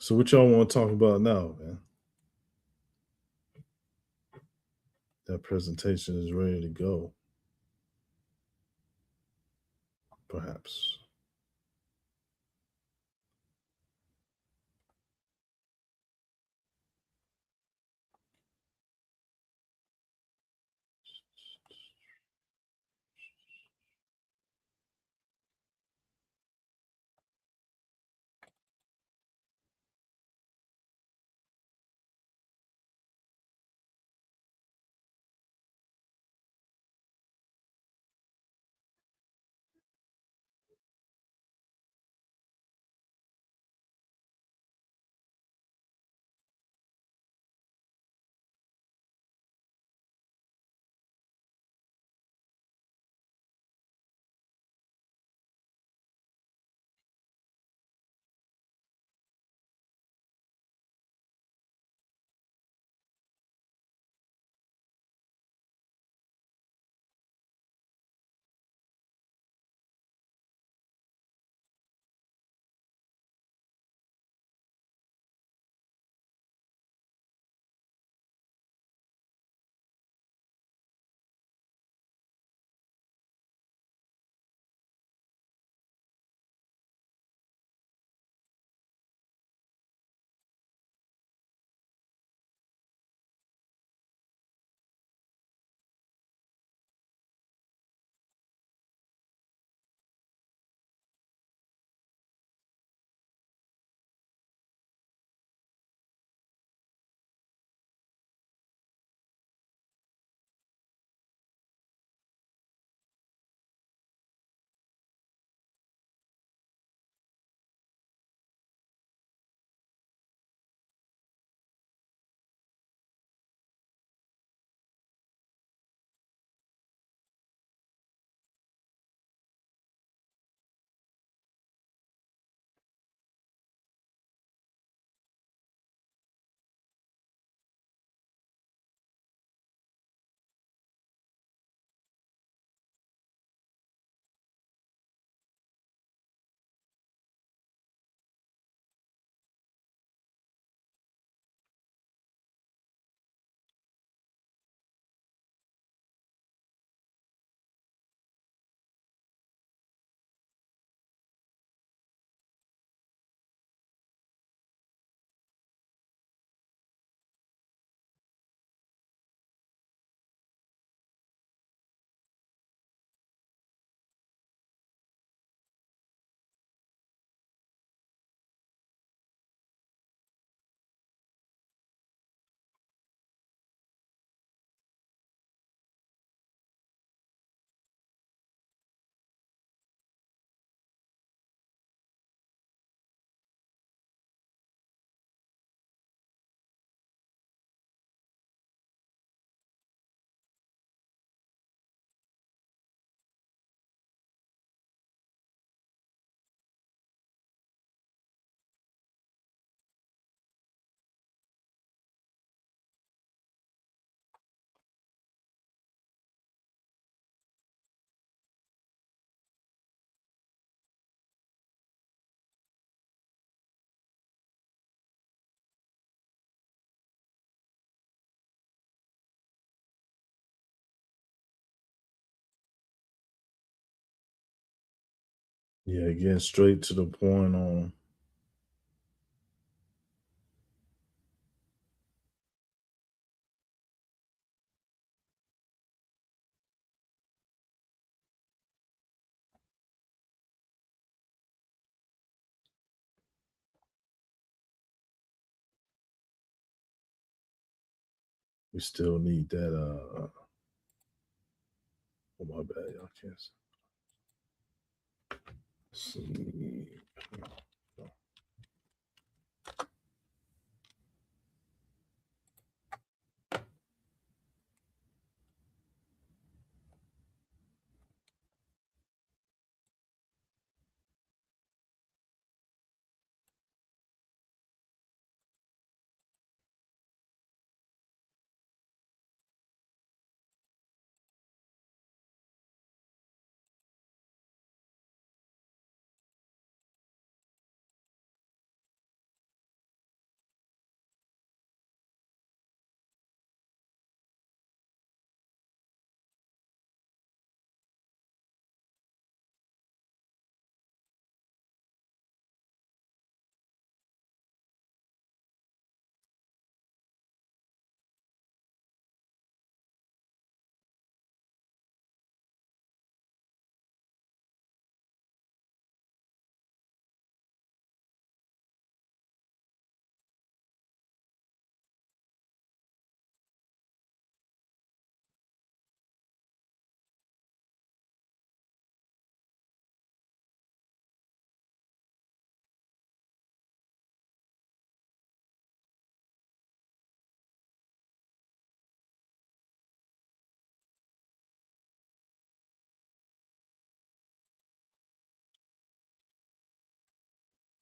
So, what y'all want to talk about now, man? That presentation is ready to go. Perhaps. Yeah, getting straight to the point on. We still need that. Oh my bad, y'all can't see.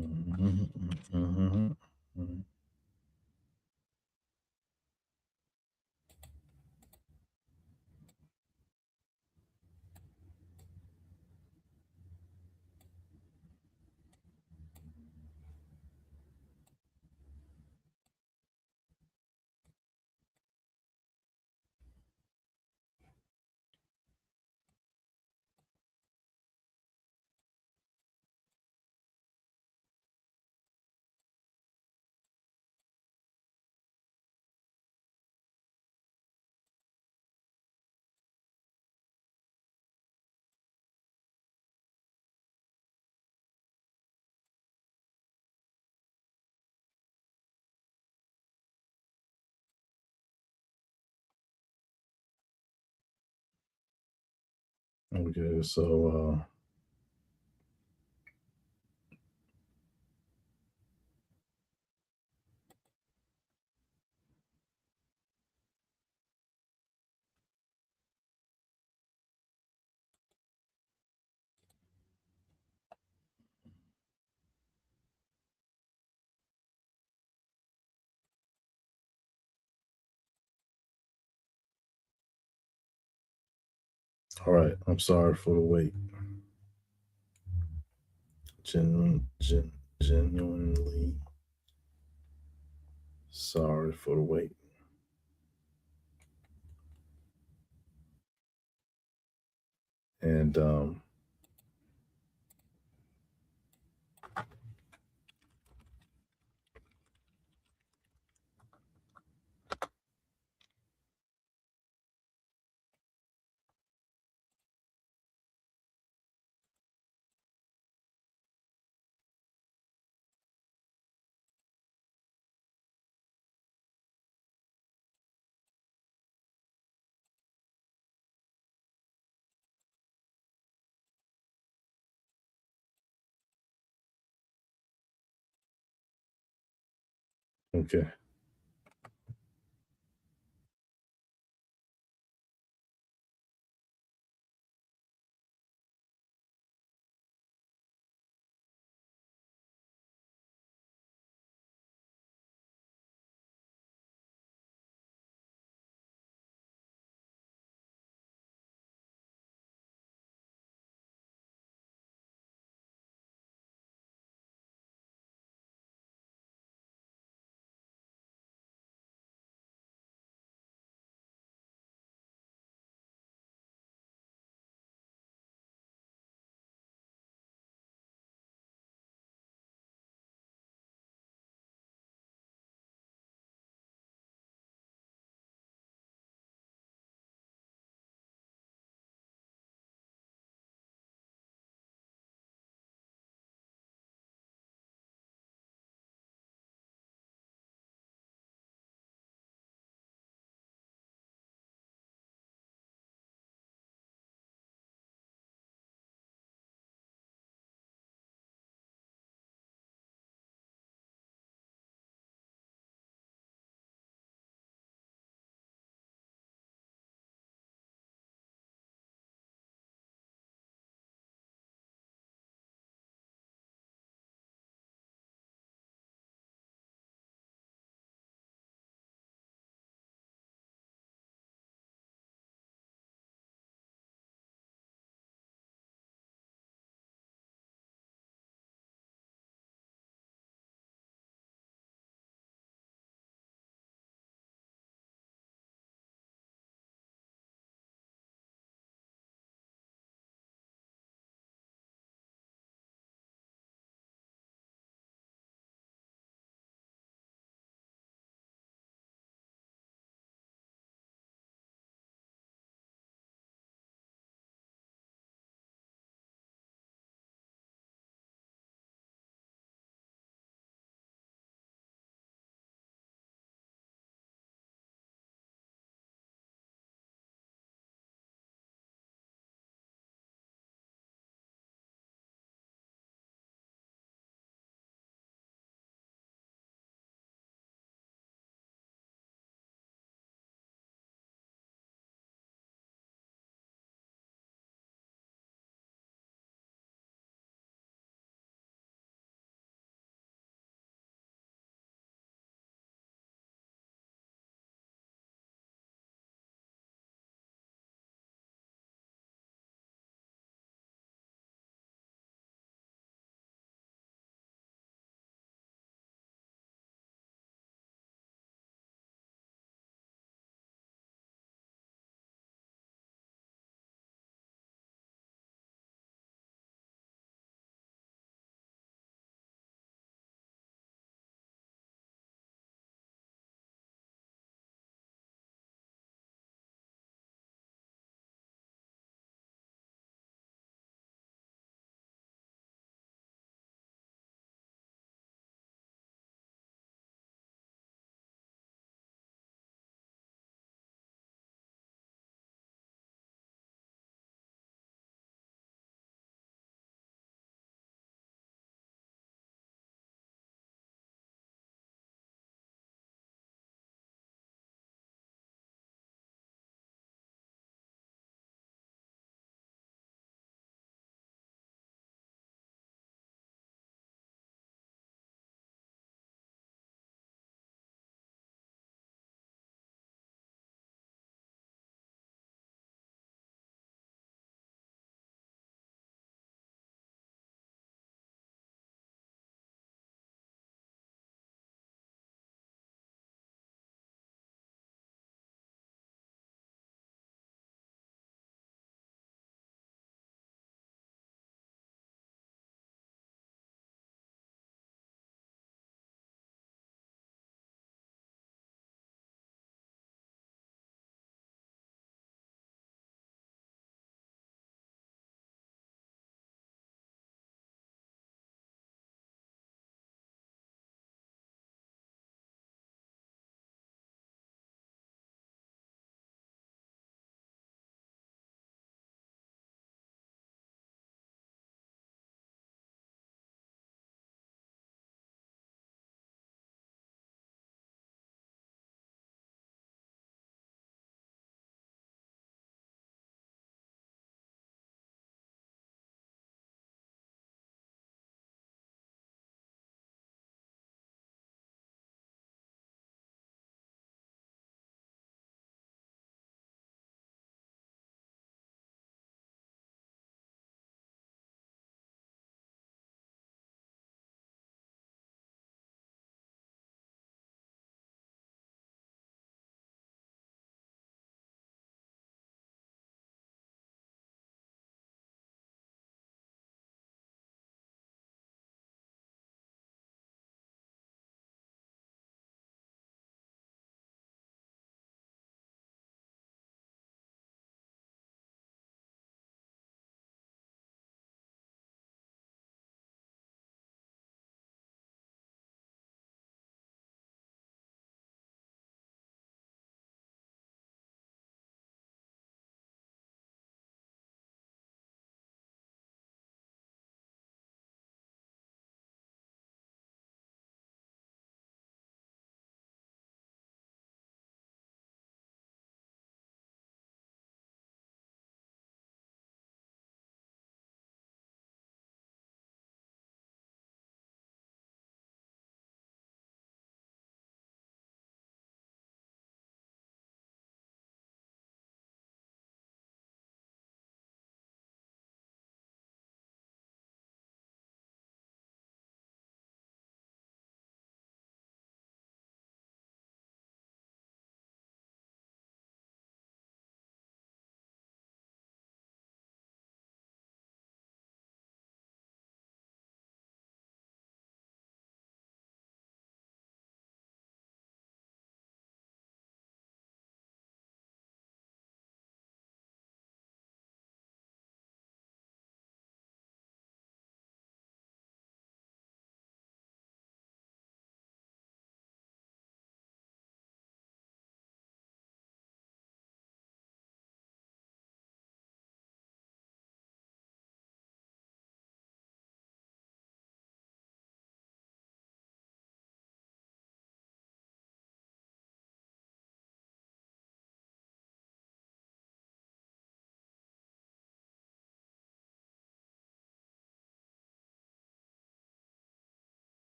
Mhm, mhm, mhm. Okay, so all right, I'm sorry for the wait. Genuinely sorry for the wait. And okay.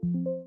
you